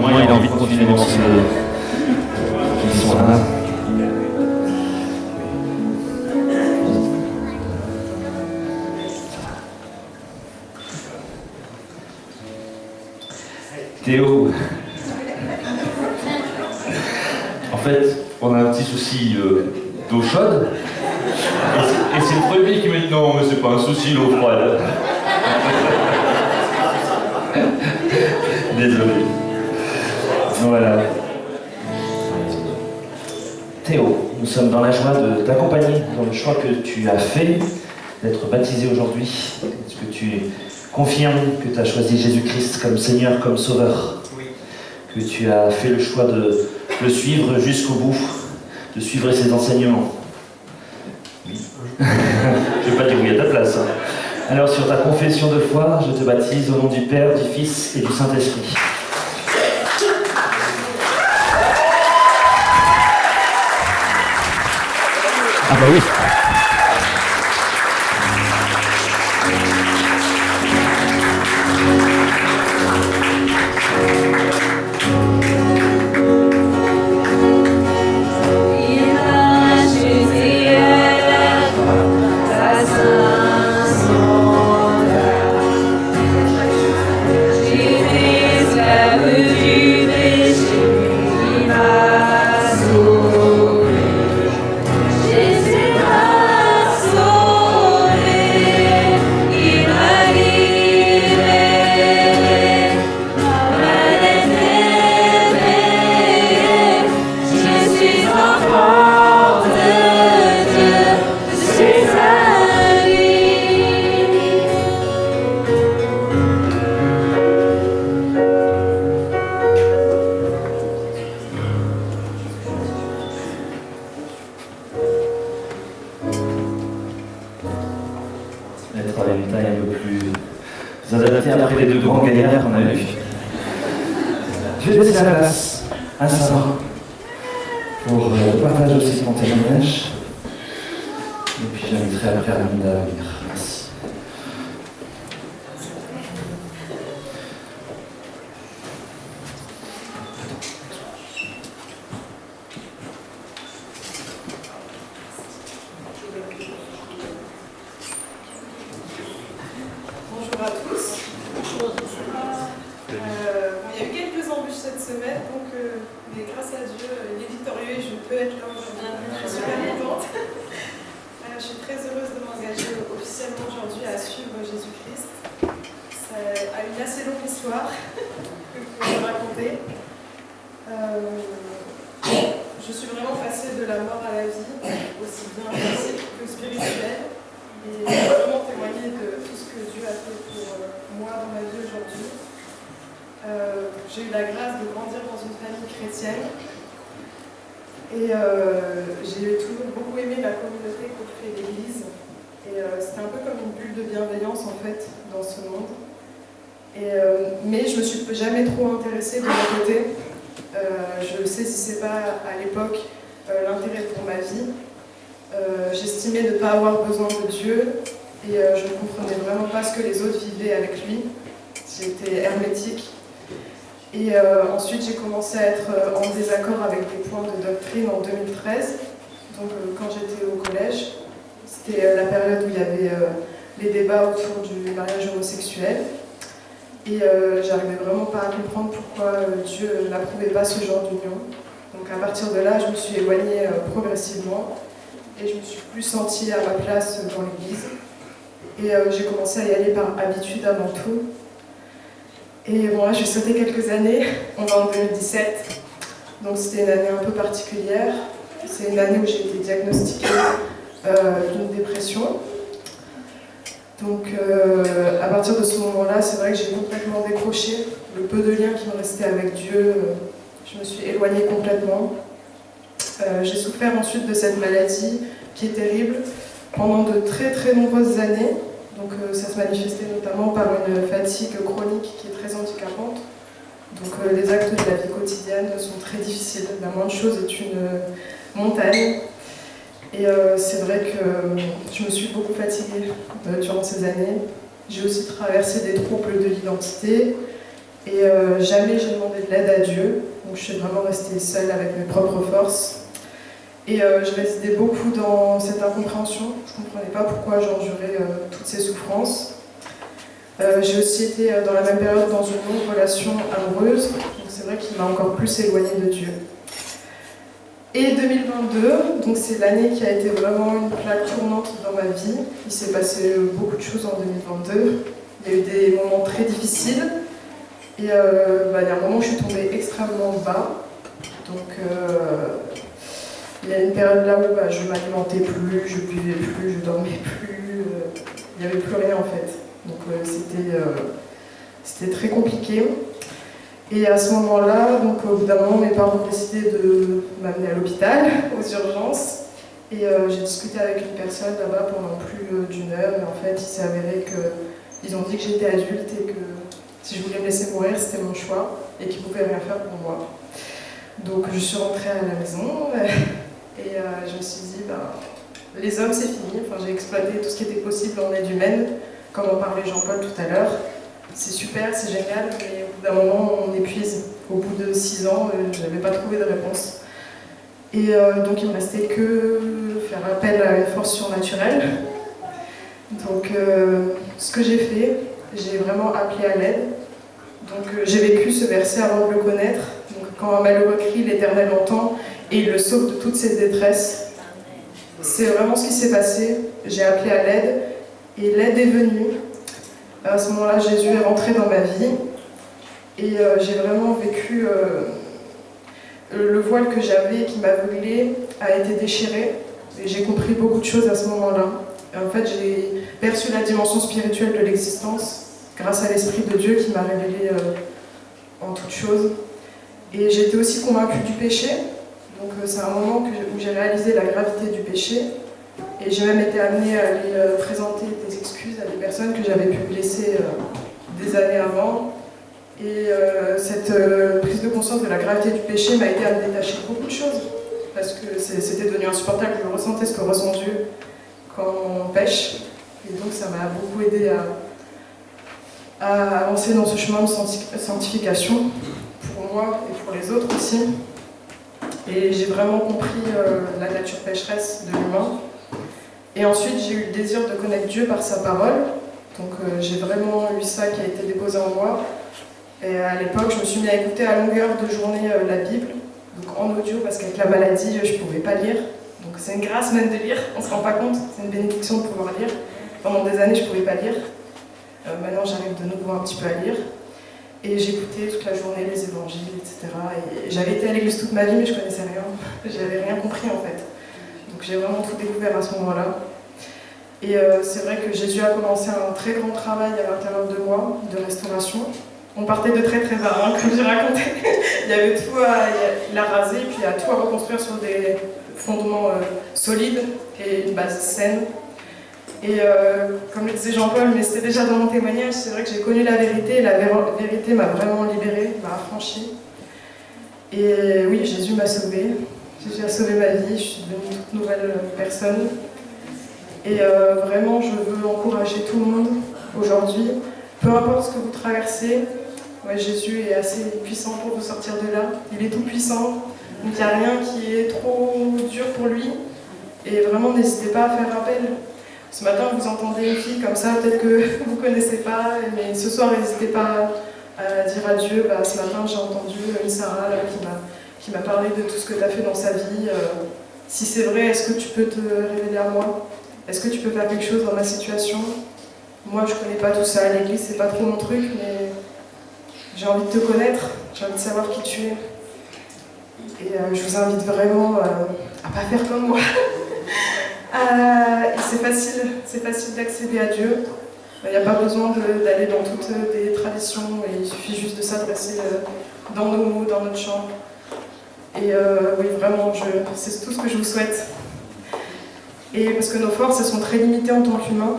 moi, il a envie de continuer dans ces qui sont là. Théo, en fait, on a un petit souci d'eau chaude. Et c'est le premier qui m'a dit non, mais c'est pas un souci l'eau froide. Désolé. Voilà. Théo, nous sommes dans la joie de t'accompagner dans le choix que tu as fait d'être baptisé aujourd'hui. Est-ce que tu confirmes que tu as choisi Jésus-Christ comme Seigneur, comme Sauveur? Oui. Que tu as fait le choix de le suivre jusqu'au bout, de suivre ses enseignements? Oui. Je ne vais pas dire oui à ta place. Hein. Alors sur ta confession de foi, je te baptise au nom du Père, du Fils et du Saint-Esprit. Ah bah oui. Mettre les détails un peu plus adaptés après les deux grands gaillards qu'on a vus. Je vais laisser la place à Sarah pour le partage aussi de mon témoignage. Et puis j'inviterai après Arminda à venir. Merci. Bonjour à tous. Il y a eu quelques embûches cette semaine, donc mais grâce à Dieu, il est victorieux et je peux être là aujourd'hui. Je suis super contente. Je suis très heureuse de m'engager officiellement aujourd'hui à suivre Jésus-Christ. Ça a une assez longue histoire que je peux vous raconter. Je suis vraiment passée de la mort à la vie, aussi bien physique que spirituelle. Et je peux vraiment témoigner de tout ce que Dieu a fait pour moi dans ma vie aujourd'hui. J'ai eu la grâce de grandir dans une famille chrétienne. Et j'ai toujours beaucoup aimé la communauté qu'offrait l'Église. Et c'était un peu comme une bulle de bienveillance en fait dans ce monde. Mais je ne me suis jamais trop intéressée de mon côté. Je ne saisissais pas à l'époque l'intérêt pour ma vie. J'estimais ne pas avoir besoin de Dieu et je ne comprenais vraiment pas ce que les autres vivaient avec lui. J'étais hermétique. Et ensuite, j'ai commencé à être en désaccord avec des points de doctrine en 2013. Donc, quand j'étais au collège, c'était la période où il y avait les débats autour du mariage homosexuel. Et j'arrivais vraiment pas à comprendre pourquoi Dieu n'approuvait pas ce genre d'union. Donc, à partir de là, je me suis éloignée progressivement. Et je me suis plus sentie à ma place dans l'église. Et j'ai commencé à y aller par habitude avant tout. Et bon, là, je vais sauter quelques années. On est en 2017. Donc, c'était une année un peu particulière. C'est une année où j'ai été diagnostiquée d'une dépression. Donc, à partir de ce moment-là, c'est vrai que j'ai complètement décroché. Le peu de liens qui me restaient avec Dieu, je me suis éloignée complètement. J'ai souffert ensuite de cette maladie qui est terrible pendant de très très nombreuses années. Donc ça se manifestait notamment par une fatigue chronique qui est très handicapante. Donc les actes de la vie quotidienne sont très difficiles. La moindre chose est une montagne. Et c'est vrai que je me suis beaucoup fatiguée durant ces années. J'ai aussi traversé des troubles de l'identité. Et jamais j'ai demandé de l'aide à Dieu, donc je suis vraiment restée seule avec mes propres forces. Et je résidais beaucoup dans cette incompréhension. Je ne comprenais pas pourquoi j'endurais toutes ces souffrances. J'ai aussi été dans la même période dans une longue relation amoureuse, donc c'est vrai qu'il m'a encore plus éloignée de Dieu. Et 2022, donc c'est l'année qui a été vraiment une plaque tournante dans ma vie. Il s'est passé beaucoup de choses en 2022. Il y a eu des moments très difficiles. Et il y a un moment où je suis tombée extrêmement bas. Donc il y a une période là où je ne m'alimentais plus, je buvais plus, je dormais plus. Il n'y avait plus rien en fait. Donc c'était très compliqué. Et à ce moment-là, donc au bout d'un moment, mes parents ont décidé de m'amener à l'hôpital, aux urgences. Et j'ai discuté avec une personne là-bas pendant plus d'1 heure. Et en fait, il s'est avéré qu'ils ont dit que j'étais adulte et que si je voulais me laisser mourir, c'était mon choix et qu'ils ne pouvaient rien faire pour moi. Donc je suis rentrée à la maison et je me suis dit, les hommes c'est fini. Enfin, j'ai exploité tout ce qui était possible en aide humaine, comme en parlait Jean-Paul tout à l'heure. C'est super, c'est génial, mais au bout d'un moment on épuise. Au bout de 6 ans, je n'avais pas trouvé de réponse. Et donc il ne me restait que faire appel à une force surnaturelle. Donc ce que j'ai fait, j'ai vraiment appelé à l'aide. Donc j'ai vécu ce verset avant de le connaître. Donc quand un malheureux crie, l'Éternel l'entend et il le sauve de toute ses détresses. C'est vraiment ce qui s'est passé. J'ai appelé à l'aide et l'aide est venue. À ce moment-là, Jésus est rentré dans ma vie et j'ai vraiment vécu le voile que j'avais qui m'aveuglait a été déchiré et j'ai compris beaucoup de choses à ce moment-là. Et en fait, j'ai perçu la dimension spirituelle de l'existence grâce à l'Esprit de Dieu qui m'a révélé en toutes choses. Et j'étais aussi convaincue du péché. Donc c'est un moment où j'ai réalisé la gravité du péché. Et j'ai même été amenée à aller présenter des excuses à des personnes que j'avais pu blesser des années avant. Et cette prise de conscience de la gravité du péché m'a aidé à me détacher de beaucoup de choses. Parce que c'était devenu insupportable, je ressentais ce que ressent Dieu quand on pêche. Et donc ça m'a beaucoup aidé à avancer dans ce chemin de sanctification, pour moi et pour les autres aussi. Et j'ai vraiment compris la nature pécheresse de l'humain. Et ensuite, j'ai eu le désir de connaître Dieu par sa parole. Donc j'ai vraiment eu ça qui a été déposé en moi. Et à l'époque, je me suis mis à écouter à longueur de journée la Bible, donc en audio, parce qu'avec la maladie, je ne pouvais pas lire. Donc c'est une grâce même de lire, on ne se rend pas compte, c'est une bénédiction de pouvoir lire. Pendant des années, je ne pouvais pas lire. Maintenant, j'arrive de nouveau un petit peu à lire. Et j'écoutais toute la journée les évangiles, etc. Et j'avais été à l'église toute ma vie, mais je ne connaissais rien. J'avais rien compris en fait. Donc j'ai vraiment tout découvert à ce moment-là. Et c'est vrai que Jésus a commencé un très grand travail à l'intérieur de moi, de restauration. On partait de très très bas, hein, comme j'ai raconté. Il y avait tout il a rasé, puis il y a tout à reconstruire sur des fondements solides et une base saine. Et comme le disait Jean-Paul, mais c'était déjà dans mon témoignage, c'est vrai que j'ai connu la vérité, et la vérité m'a vraiment libérée, m'a affranchie. Et oui, Jésus m'a sauvée. Jésus a sauvé ma vie, je suis devenue une toute nouvelle personne. Et vraiment, je veux encourager tout le monde aujourd'hui. Peu importe ce que vous traversez, ouais, Jésus est assez puissant pour vous sortir de là. Il est tout puissant, donc il n'y a rien qui est trop dur pour lui. Et vraiment, n'hésitez pas à faire appel. Ce matin, vous entendez une fille comme ça, peut-être que vous ne connaissez pas, mais ce soir, n'hésitez pas à dire à Dieu, ce matin, j'ai entendu une Sarah là, qui m'a parlé de tout ce que tu as fait dans sa vie. Si c'est vrai, est-ce que tu peux te révéler à moi? Est-ce que tu peux faire quelque chose dans ma situation? Moi, je ne connais pas tout ça à l'église, c'est pas trop mon truc, mais j'ai envie de te connaître, j'ai envie de savoir qui tu es. Et je vous invite vraiment à ne pas faire comme moi. C'est facile d'accéder à Dieu. Il n'y a pas besoin d'aller dans toutes les traditions, il suffit juste de s'adresser dans nos mots, dans notre chant. Et oui, vraiment, c'est tout ce que je vous souhaite. Et parce que nos forces, elles sont très limitées en tant qu'humains.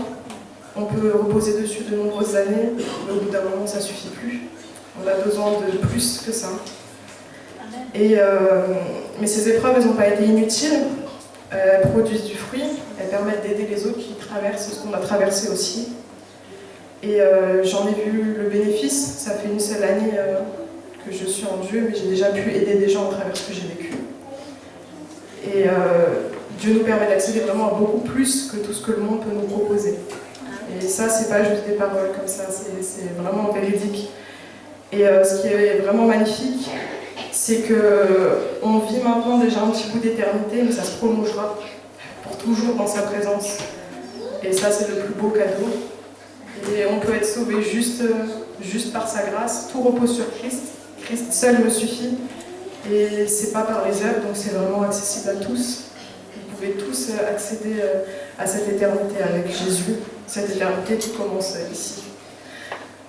On peut reposer dessus de nombreuses années, mais au bout d'un moment, ça ne suffit plus. On a besoin de plus que ça. Et, mais ces épreuves, elles n'ont pas été inutiles. Elles produisent du fruit, elles permettent d'aider les autres qui traversent ce qu'on a traversé aussi. Et j'en ai vu le bénéfice. Ça fait une seule année que je suis en Dieu, mais j'ai déjà pu aider des gens à travers ce que j'ai vécu. Et Dieu nous permet d'accéder vraiment à beaucoup plus que tout ce que le monde peut nous proposer. Et ça, c'est pas juste des paroles comme ça, c'est vraiment véridique. Et ce qui est vraiment magnifique, c'est qu'on vit maintenant déjà un petit bout d'éternité, mais ça se prolongera pour toujours dans sa présence. Et ça, c'est le plus beau cadeau. Et on peut être sauvé juste par sa grâce. Tout repose sur Christ. Christ seul me suffit. Et c'est pas par les œuvres, donc c'est vraiment accessible à tous. Vous pouvez tous accéder à cette éternité avec Jésus, cette éternité qui commence ici.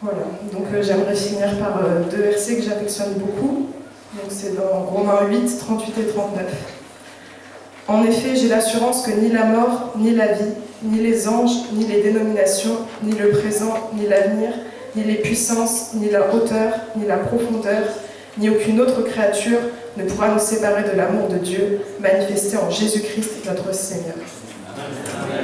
Voilà, donc j'aimerais finir par deux versets que j'affectionne beaucoup. Donc c'est dans Romains 8, 38 et 39. En effet, j'ai l'assurance que ni la mort, ni la vie, ni les anges, ni les dénominations, ni le présent, ni l'avenir, ni les puissances, ni la hauteur, ni la profondeur, ni aucune autre créature ne pourra nous séparer de l'amour de Dieu manifesté en Jésus-Christ notre Seigneur. Amen.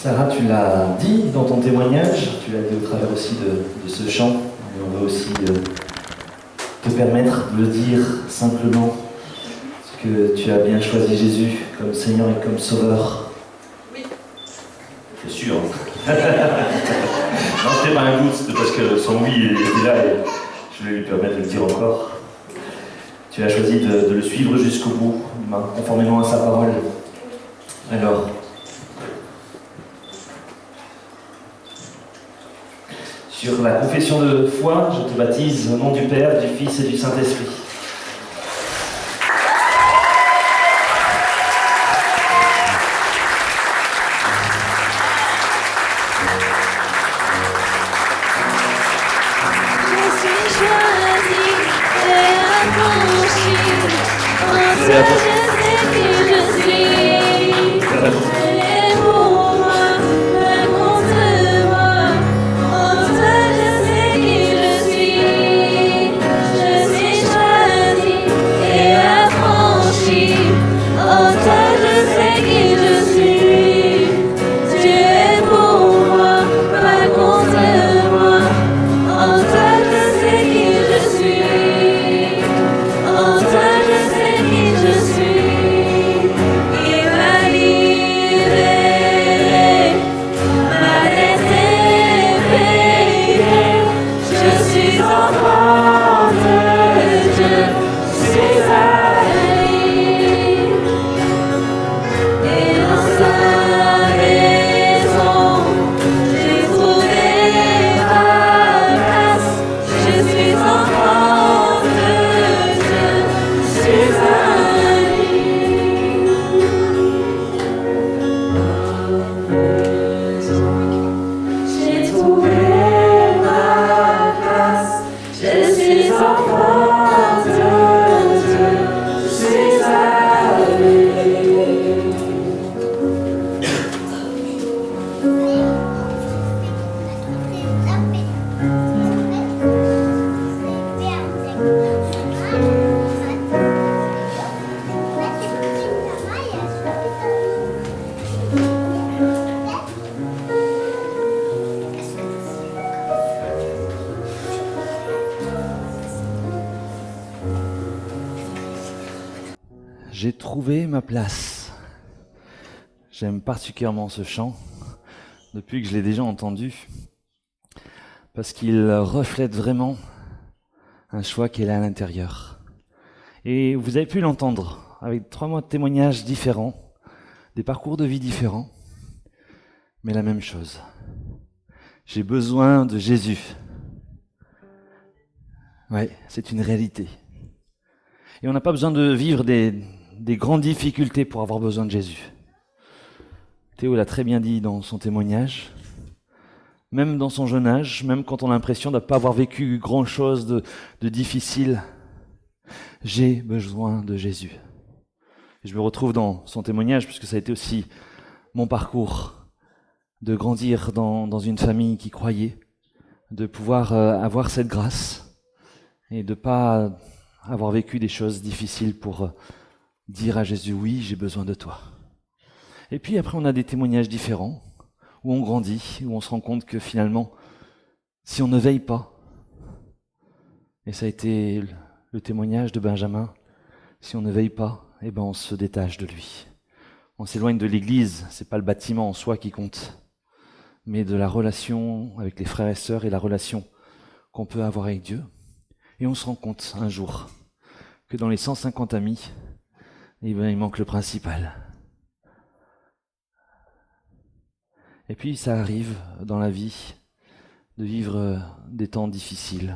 Sarah, tu l'as dit dans ton témoignage, tu l'as dit au travers aussi de ce chant, et on veut aussi te permettre de le dire simplement, que tu as bien choisi Jésus comme Seigneur et comme Sauveur. Oui. C'est sûr. Non, c'était pas un doute, c'était parce que son oui était là et je voulais lui permettre de le dire encore. Tu as choisi de le suivre jusqu'au bout, conformément à sa parole. Alors, sur la confession de foi, je te baptise au nom du Père, du Fils et du Saint-Esprit. J'ai trouvé ma place. J'aime particulièrement ce chant, depuis que je l'ai déjà entendu, parce qu'il reflète vraiment un choix qui est là à l'intérieur. Et vous avez pu l'entendre, avec 3 mois de témoignages différents, des parcours de vie différents, mais la même chose. J'ai besoin de Jésus. Ouais, c'est une réalité. Et on n'a pas besoin de vivre des grandes difficultés pour avoir besoin de Jésus. Théo l'a très bien dit dans son témoignage. Même dans son jeune âge, même quand on a l'impression de ne pas avoir vécu grand-chose de difficile, j'ai besoin de Jésus. Et je me retrouve dans son témoignage, puisque ça a été aussi mon parcours, de grandir dans une famille qui croyait, de pouvoir avoir cette grâce et de ne pas avoir vécu des choses difficiles pour dire à Jésus, oui, j'ai besoin de toi. Et puis après, on a des témoignages différents, où on grandit, où on se rend compte que finalement, si on ne veille pas, et ça a été le témoignage de Benjamin, si on ne veille pas, eh ben on se détache de lui. On s'éloigne de l'Église, c'est pas le bâtiment en soi qui compte, mais de la relation avec les frères et sœurs et la relation qu'on peut avoir avec Dieu. Et on se rend compte un jour que dans les 150 amis, eh ben, il manque le principal. Et puis ça arrive dans la vie de vivre des temps difficiles,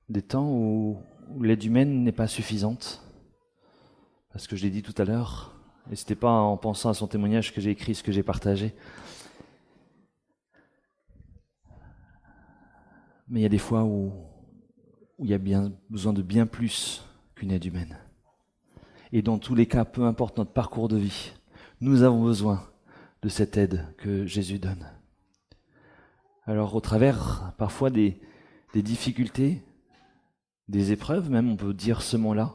des temps où l'aide humaine n'est pas suffisante, parce que je l'ai dit tout à l'heure, et c'était pas en pensant à son témoignage que j'ai écrit ce que j'ai partagé. Mais il y a des fois où il y a bien besoin de bien plus qu'une aide humaine. Et dans tous les cas, peu importe notre parcours de vie, nous avons besoin de cette aide que Jésus donne. Alors au travers parfois des difficultés, des épreuves, même on peut dire ce mot-là,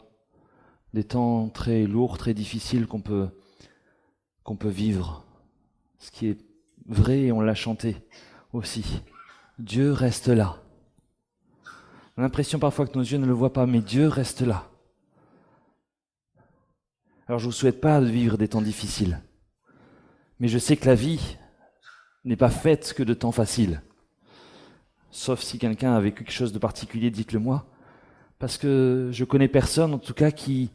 des temps très lourds, très difficiles qu'on peut vivre. Ce qui est vrai, et on l'a chanté aussi. Dieu reste là. On a l'impression parfois que nos yeux ne le voient pas, mais Dieu reste là. Alors je ne vous souhaite pas de vivre des temps difficiles, mais je sais que la vie n'est pas faite que de temps faciles. Sauf si quelqu'un a vécu quelque chose de particulier, dites-le moi. parce que je connais personne, en tout cas, qui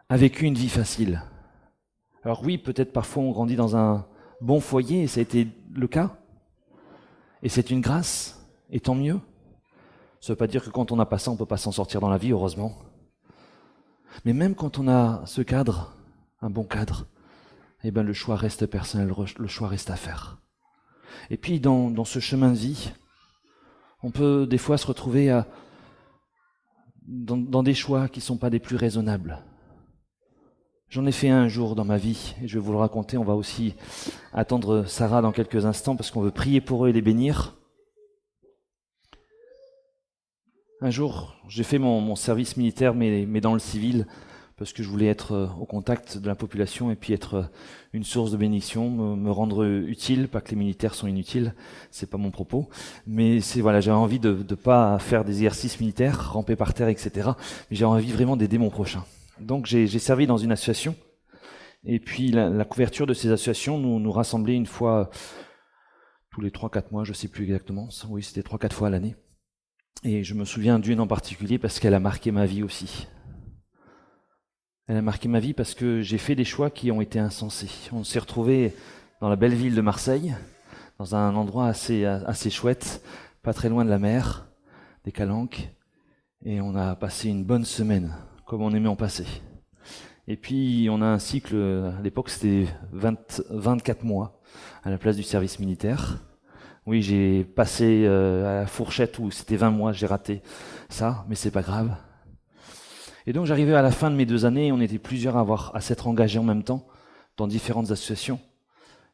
a vécu une vie facile. Alors oui, peut-être parfois on grandit dans un bon foyer, et ça a été le cas, et c'est une grâce, et tant mieux. Ça ne veut pas dire que quand on n'a pas ça, on ne peut pas s'en sortir dans la vie, heureusement. Mais même quand on a ce cadre, un bon cadre, eh ben le choix reste personnel, le choix reste à faire. Et puis dans ce chemin de vie, on peut des fois se retrouver dans des choix qui ne sont pas des plus raisonnables. J'en ai fait un jour dans ma vie, et je vais vous le raconter. On va aussi attendre Sarah dans quelques instants, parce qu'on veut prier pour eux et les bénir. Un jour, j'ai fait mon service militaire, mais dans le civil, parce que je voulais être au contact de la population et puis être une source de bénédiction, me rendre utile, pas que les militaires sont inutiles, c'est pas mon propos, mais j'avais envie de pas faire des exercices militaires, ramper par terre, etc. Mais j'ai envie vraiment d'aider mon prochain. Donc j'ai servi dans une association, et puis la couverture de ces associations nous rassemblait une fois tous les 3-4 mois, je sais plus exactement, oui c'était 3-4 fois à l'année. Et je me souviens d'une en particulier parce qu'elle a marqué ma vie aussi. Elle a marqué ma vie parce que j'ai fait des choix qui ont été insensés. On s'est retrouvés dans la belle ville de Marseille, dans un endroit assez chouette, pas très loin de la mer, des Calanques, et on a passé une bonne semaine, comme on aimait en passer. Et puis on a un cycle, à l'époque c'était 24 mois à la place du service militaire. Oui, j'ai passé à la fourchette où c'était 20 mois, j'ai raté ça, mais c'est pas grave. Et donc j'arrivais à la fin de mes 2 années, on était plusieurs à s'être engagés en même temps dans différentes associations,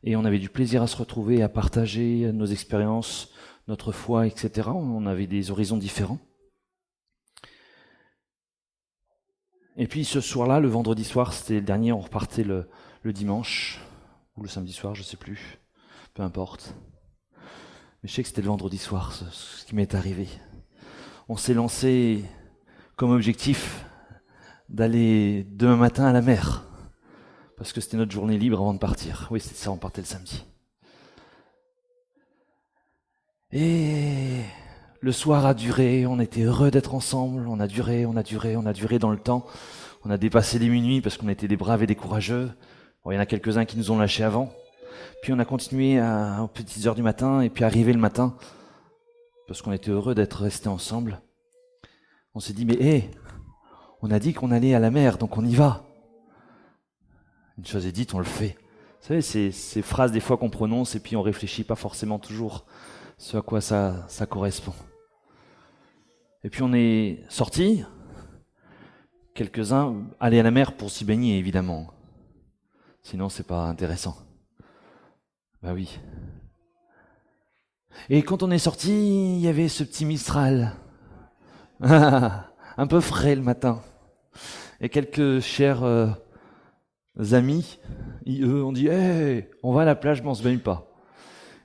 et on avait du plaisir à se retrouver, à partager nos expériences, notre foi, etc. On avait des horizons différents. Et puis ce soir-là, le vendredi soir, c'était le dernier, on repartait le dimanche, ou le samedi soir, je sais plus, peu importe. Mais je sais que c'était le vendredi soir, ce qui m'est arrivé. On s'est lancé comme objectif d'aller demain matin à la mer, parce que c'était notre journée libre avant de partir. Oui, c'était ça, on partait le samedi. Et le soir a duré, on était heureux d'être ensemble, on a duré dans le temps. On a dépassé les minuit parce qu'on était des braves et des courageux. Bon, il y en a quelques-uns qui nous ont lâchés avant. Puis on a continué aux petites heures du matin, et puis arrivé le matin, parce qu'on était heureux d'être restés ensemble, on s'est dit, mais on a dit qu'on allait à la mer, donc on y va. Une chose est dite, on le fait. Vous savez, ces phrases des fois qu'on prononce, et puis on réfléchit pas forcément toujours ce à quoi ça correspond. Et puis on est sortis, quelques-uns allaient à la mer pour s'y baigner, évidemment. Sinon, c'est pas intéressant. Bah oui. Et quand on est sorti, il y avait ce petit Mistral. Un peu frais le matin. Et quelques chers amis, eux, ont dit hey, on va à la plage, mais on se baigne pas.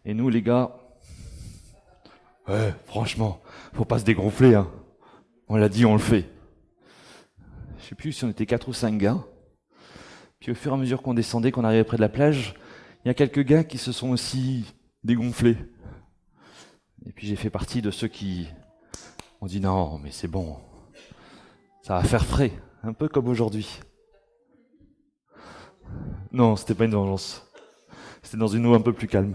Et nous, les gars, franchement, faut pas se dégonfler, hein. On l'a dit, on le fait. Je sais plus si on était 4 ou 5 gars. Puis au fur et à mesure qu'on descendait, qu'on arrivait près de la plage, il y a quelques gars qui se sont aussi dégonflés. Et puis j'ai fait partie de ceux qui ont dit non, mais c'est bon, ça va faire frais, un peu comme aujourd'hui. Non, c'était pas une vengeance. C'était dans une eau un peu plus calme.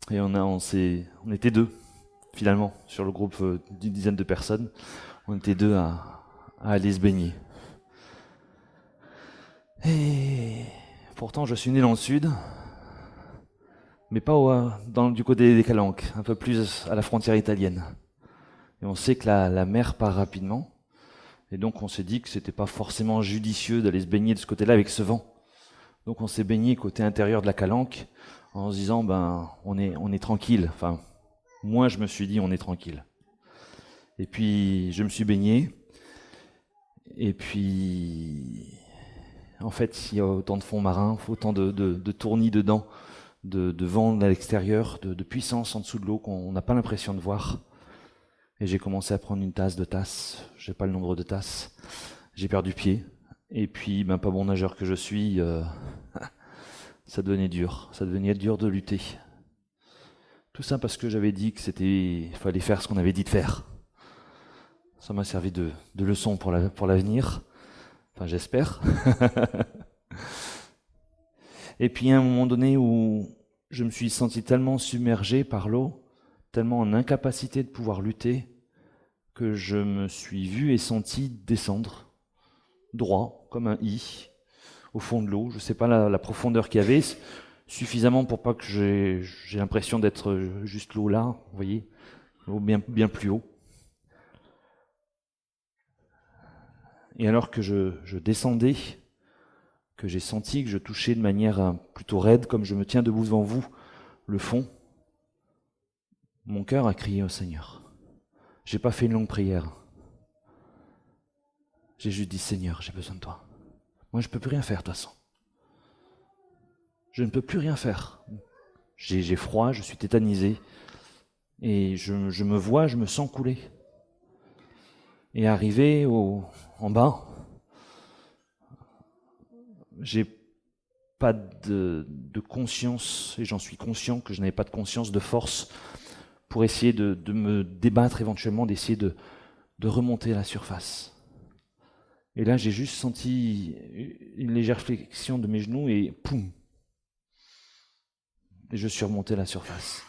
Et on était 2, finalement, sur le groupe d'une dizaine de personnes. On était 2 à aller se baigner. Et pourtant, je suis né dans le sud, mais pas du côté des Calanques, un peu plus à la frontière italienne. Et on sait que la mer part rapidement, et donc on s'est dit que c'était pas forcément judicieux d'aller se baigner de ce côté-là avec ce vent. Donc on s'est baigné côté intérieur de la Calanque, en se disant on est tranquille. Enfin, moi je me suis dit on est tranquille. Et puis je me suis baigné, et puis en fait il y a autant de fonds marins, autant de tournis dedans, de vent à l'extérieur, de puissance en dessous de l'eau qu'on n'a pas l'impression de voir. Et j'ai commencé à prendre une tasse, 2 tasses, j'ai pas le nombre de tasses, j'ai perdu pied. Et puis, pas bon nageur que je suis, ça devenait dur de lutter. Tout ça parce que j'avais dit que fallait faire ce qu'on avait dit de faire. Ça m'a servi de leçon pour l'avenir. Enfin, j'espère. Et puis, à un moment donné où je me suis senti tellement submergé par l'eau, tellement en incapacité de pouvoir lutter, que je me suis vu et senti descendre, droit, comme un I, au fond de l'eau. Je ne sais pas la profondeur qu'il y avait, suffisamment pour pas que j'ai l'impression d'être juste l'eau là, vous voyez, l'eau bien plus haut. Et alors que je descendais, que j'ai senti que je touchais de manière plutôt raide, comme je me tiens debout devant vous, le fond, mon cœur a crié au Seigneur. J'ai pas fait une longue prière. J'ai juste dit, Seigneur, j'ai besoin de toi. Moi, je peux plus rien faire, de toute façon. Je ne peux plus rien faire. J'ai froid, je suis tétanisé, et je me vois, je me sens couler. Et arrivé en bas, j'ai pas de conscience, et j'en suis conscient que je n'avais pas de conscience de force pour essayer de me débattre éventuellement, d'essayer de remonter à la surface. Et là, j'ai juste senti une légère flexion de mes genoux et poum! Et je suis remonté à la surface.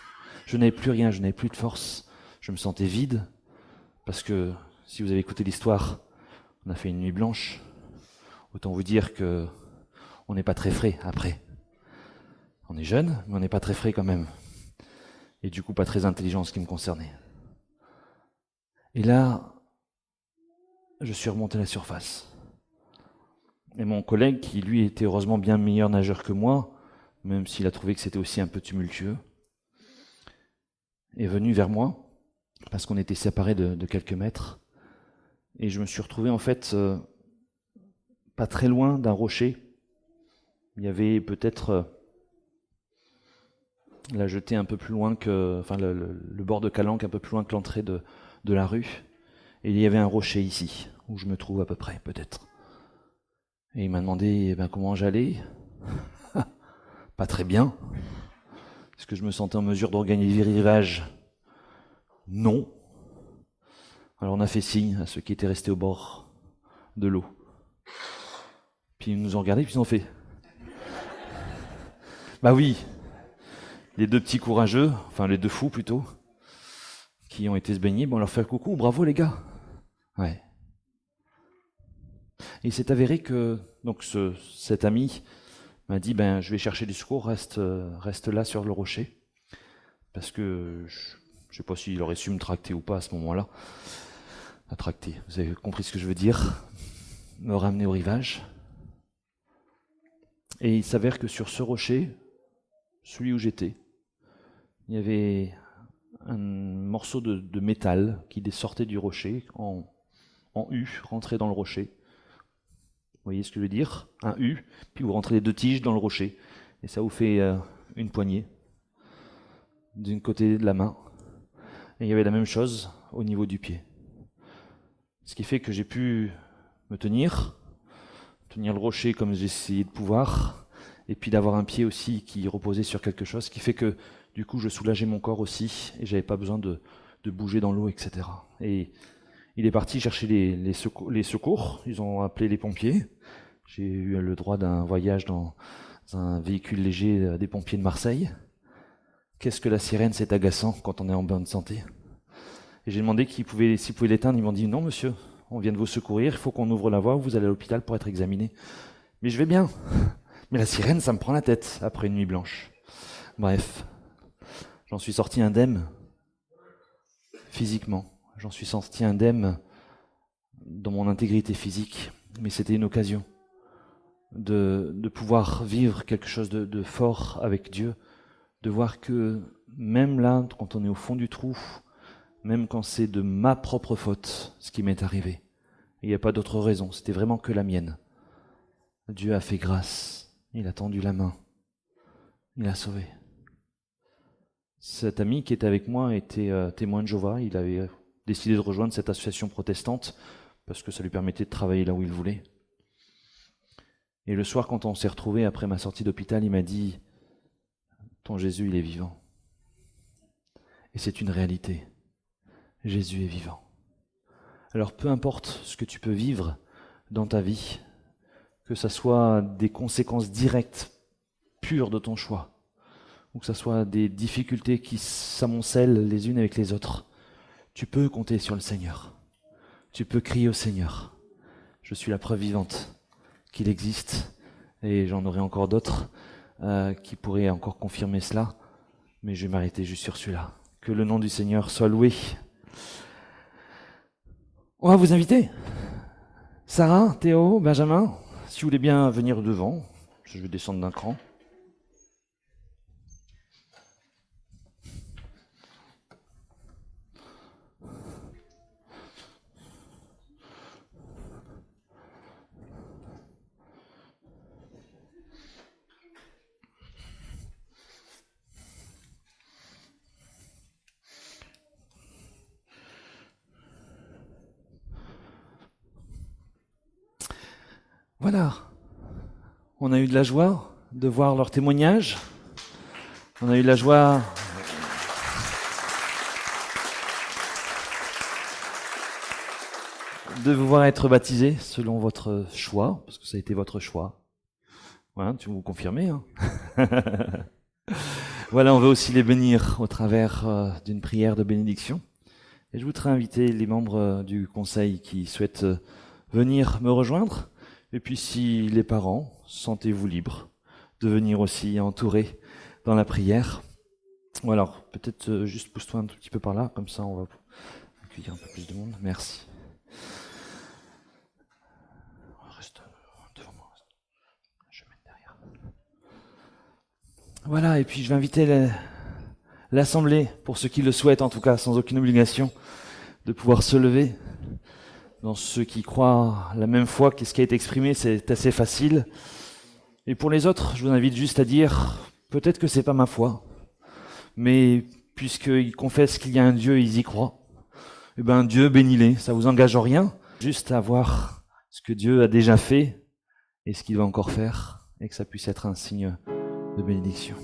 Je n'avais plus rien, je n'avais plus de force. Je me sentais vide, parce que si vous avez écouté l'histoire, on a fait une nuit blanche. Autant vous dire que on n'est pas très frais après. On est jeune, mais on n'est pas très frais quand même. Et du coup, pas très intelligent en ce qui me concernait. Et là, je suis remonté à la surface. Et mon collègue, qui lui était heureusement bien meilleur nageur que moi, même s'il a trouvé que c'était aussi un peu tumultueux, est venu vers moi, parce qu'on était séparés de quelques mètres. Et je me suis retrouvé en fait pas très loin d'un rocher. Il y avait peut-être la jetée un peu plus loin que, enfin le bord de Calanque un peu plus loin que l'entrée de la rue. Et il y avait un rocher ici, où je me trouve à peu près, peut-être. Et il m'a demandé comment j'allais. Pas très bien. Est-ce que je me sentais en mesure d'organiser le rivage? Non. Alors on a fait signe à ceux qui étaient restés au bord de l'eau. Puis ils nous ont regardés, puis ils ont fait. Bah oui, les deux petits courageux, enfin les deux fous plutôt, qui ont été se baigner, on leur fait le coucou, bravo les gars. Ouais. Et il s'est avéré que donc cet ami m'a dit je vais chercher du secours, reste là sur le rocher, parce que je sais pas s'il aurait su me tracter ou pas à ce moment-là. Tracter, vous avez compris ce que je veux dire, me ramener au rivage. Et il s'avère que sur ce rocher, celui où j'étais, il y avait un morceau de métal qui sortait du rocher en U, rentré dans le rocher. Vous voyez ce que je veux dire? Un U, puis vous rentrez les deux tiges dans le rocher. Et ça vous fait une poignée d'un côté de la main. Et il y avait la même chose au niveau du pied. Ce qui fait que j'ai pu me tenir le rocher comme j'ai essayé de pouvoir, et puis d'avoir un pied aussi qui reposait sur quelque chose, ce qui fait que du coup je soulageais mon corps aussi, et j'avais pas besoin de bouger dans l'eau, etc. Et il est parti chercher les secours, ils ont appelé les pompiers. J'ai eu le droit d'un voyage dans un véhicule léger des pompiers de Marseille. Qu'est-ce que la sirène, c'est agaçant quand on est en bonne santé. Et j'ai demandé s'ils pouvaient l'éteindre, ils m'ont dit non monsieur, on vient de vous secourir, il faut qu'on ouvre la voie, vous allez à l'hôpital pour être examiné. Mais je vais bien. Mais la sirène, ça me prend la tête après une nuit blanche. Bref, j'en suis sorti indemne, physiquement. J'en suis sorti indemne dans mon intégrité physique. Mais c'était une occasion de pouvoir vivre quelque chose de fort avec Dieu, de voir que même là, quand on est au fond du trou, même quand c'est de ma propre faute, ce qui m'est arrivé, il n'y a pas d'autre raison, c'était vraiment que la mienne. Dieu a fait grâce, il a tendu la main, il a sauvé. Cet ami qui était avec moi était témoin de Jéhovah, il avait décidé de rejoindre cette association protestante parce que ça lui permettait de travailler là où il voulait. Et le soir, quand on s'est retrouvés après ma sortie d'hôpital, il m'a dit « Ton Jésus, il est vivant. » Et c'est une réalité. Jésus est vivant. Alors peu importe ce que tu peux vivre dans ta vie, que ça soit des conséquences directes, pures de ton choix, ou que ça soit des difficultés qui s'amoncellent les unes avec les autres, tu peux compter sur le Seigneur. Tu peux crier au Seigneur. Je suis la preuve vivante qu'il existe, et j'en aurai encore d'autres qui pourraient encore confirmer cela, mais je vais m'arrêter juste sur celui-là. Que le nom du Seigneur soit loué. On va vous inviter. Sarah, Théo, Benjamin, si vous voulez bien venir devant, je vais descendre d'un cran. Voilà, on a eu de la joie de voir leur témoignage, on a eu de la joie de vous voir être baptisés selon votre choix, parce que ça a été votre choix. Voilà, tu vous confirmez, hein. Voilà, on veut aussi les bénir au travers d'une prière de bénédiction. Et je voudrais inviter les membres du conseil qui souhaitent venir me rejoindre. Et puis si les parents, sentez-vous libres de venir aussi entourer dans la prière. Ou alors, peut-être juste pousse-toi un tout petit peu par là, comme ça on va accueillir un peu plus de monde. Merci. Reste devant moi. Je mets derrière. Voilà, et puis je vais inviter l'assemblée, pour ceux qui le souhaitent en tout cas, sans aucune obligation, de pouvoir se lever. Dans ceux qui croient la même foi que ce qui a été exprimé, c'est assez facile. Et pour les autres, je vous invite juste à dire, peut-être que c'est pas ma foi, mais puisqu'ils confessent qu'il y a un Dieu et ils y croient, eh ben Dieu bénis-les, ça vous engage en rien, juste à voir ce que Dieu a déjà fait et ce qu'il va encore faire, et que ça puisse être un signe de bénédiction.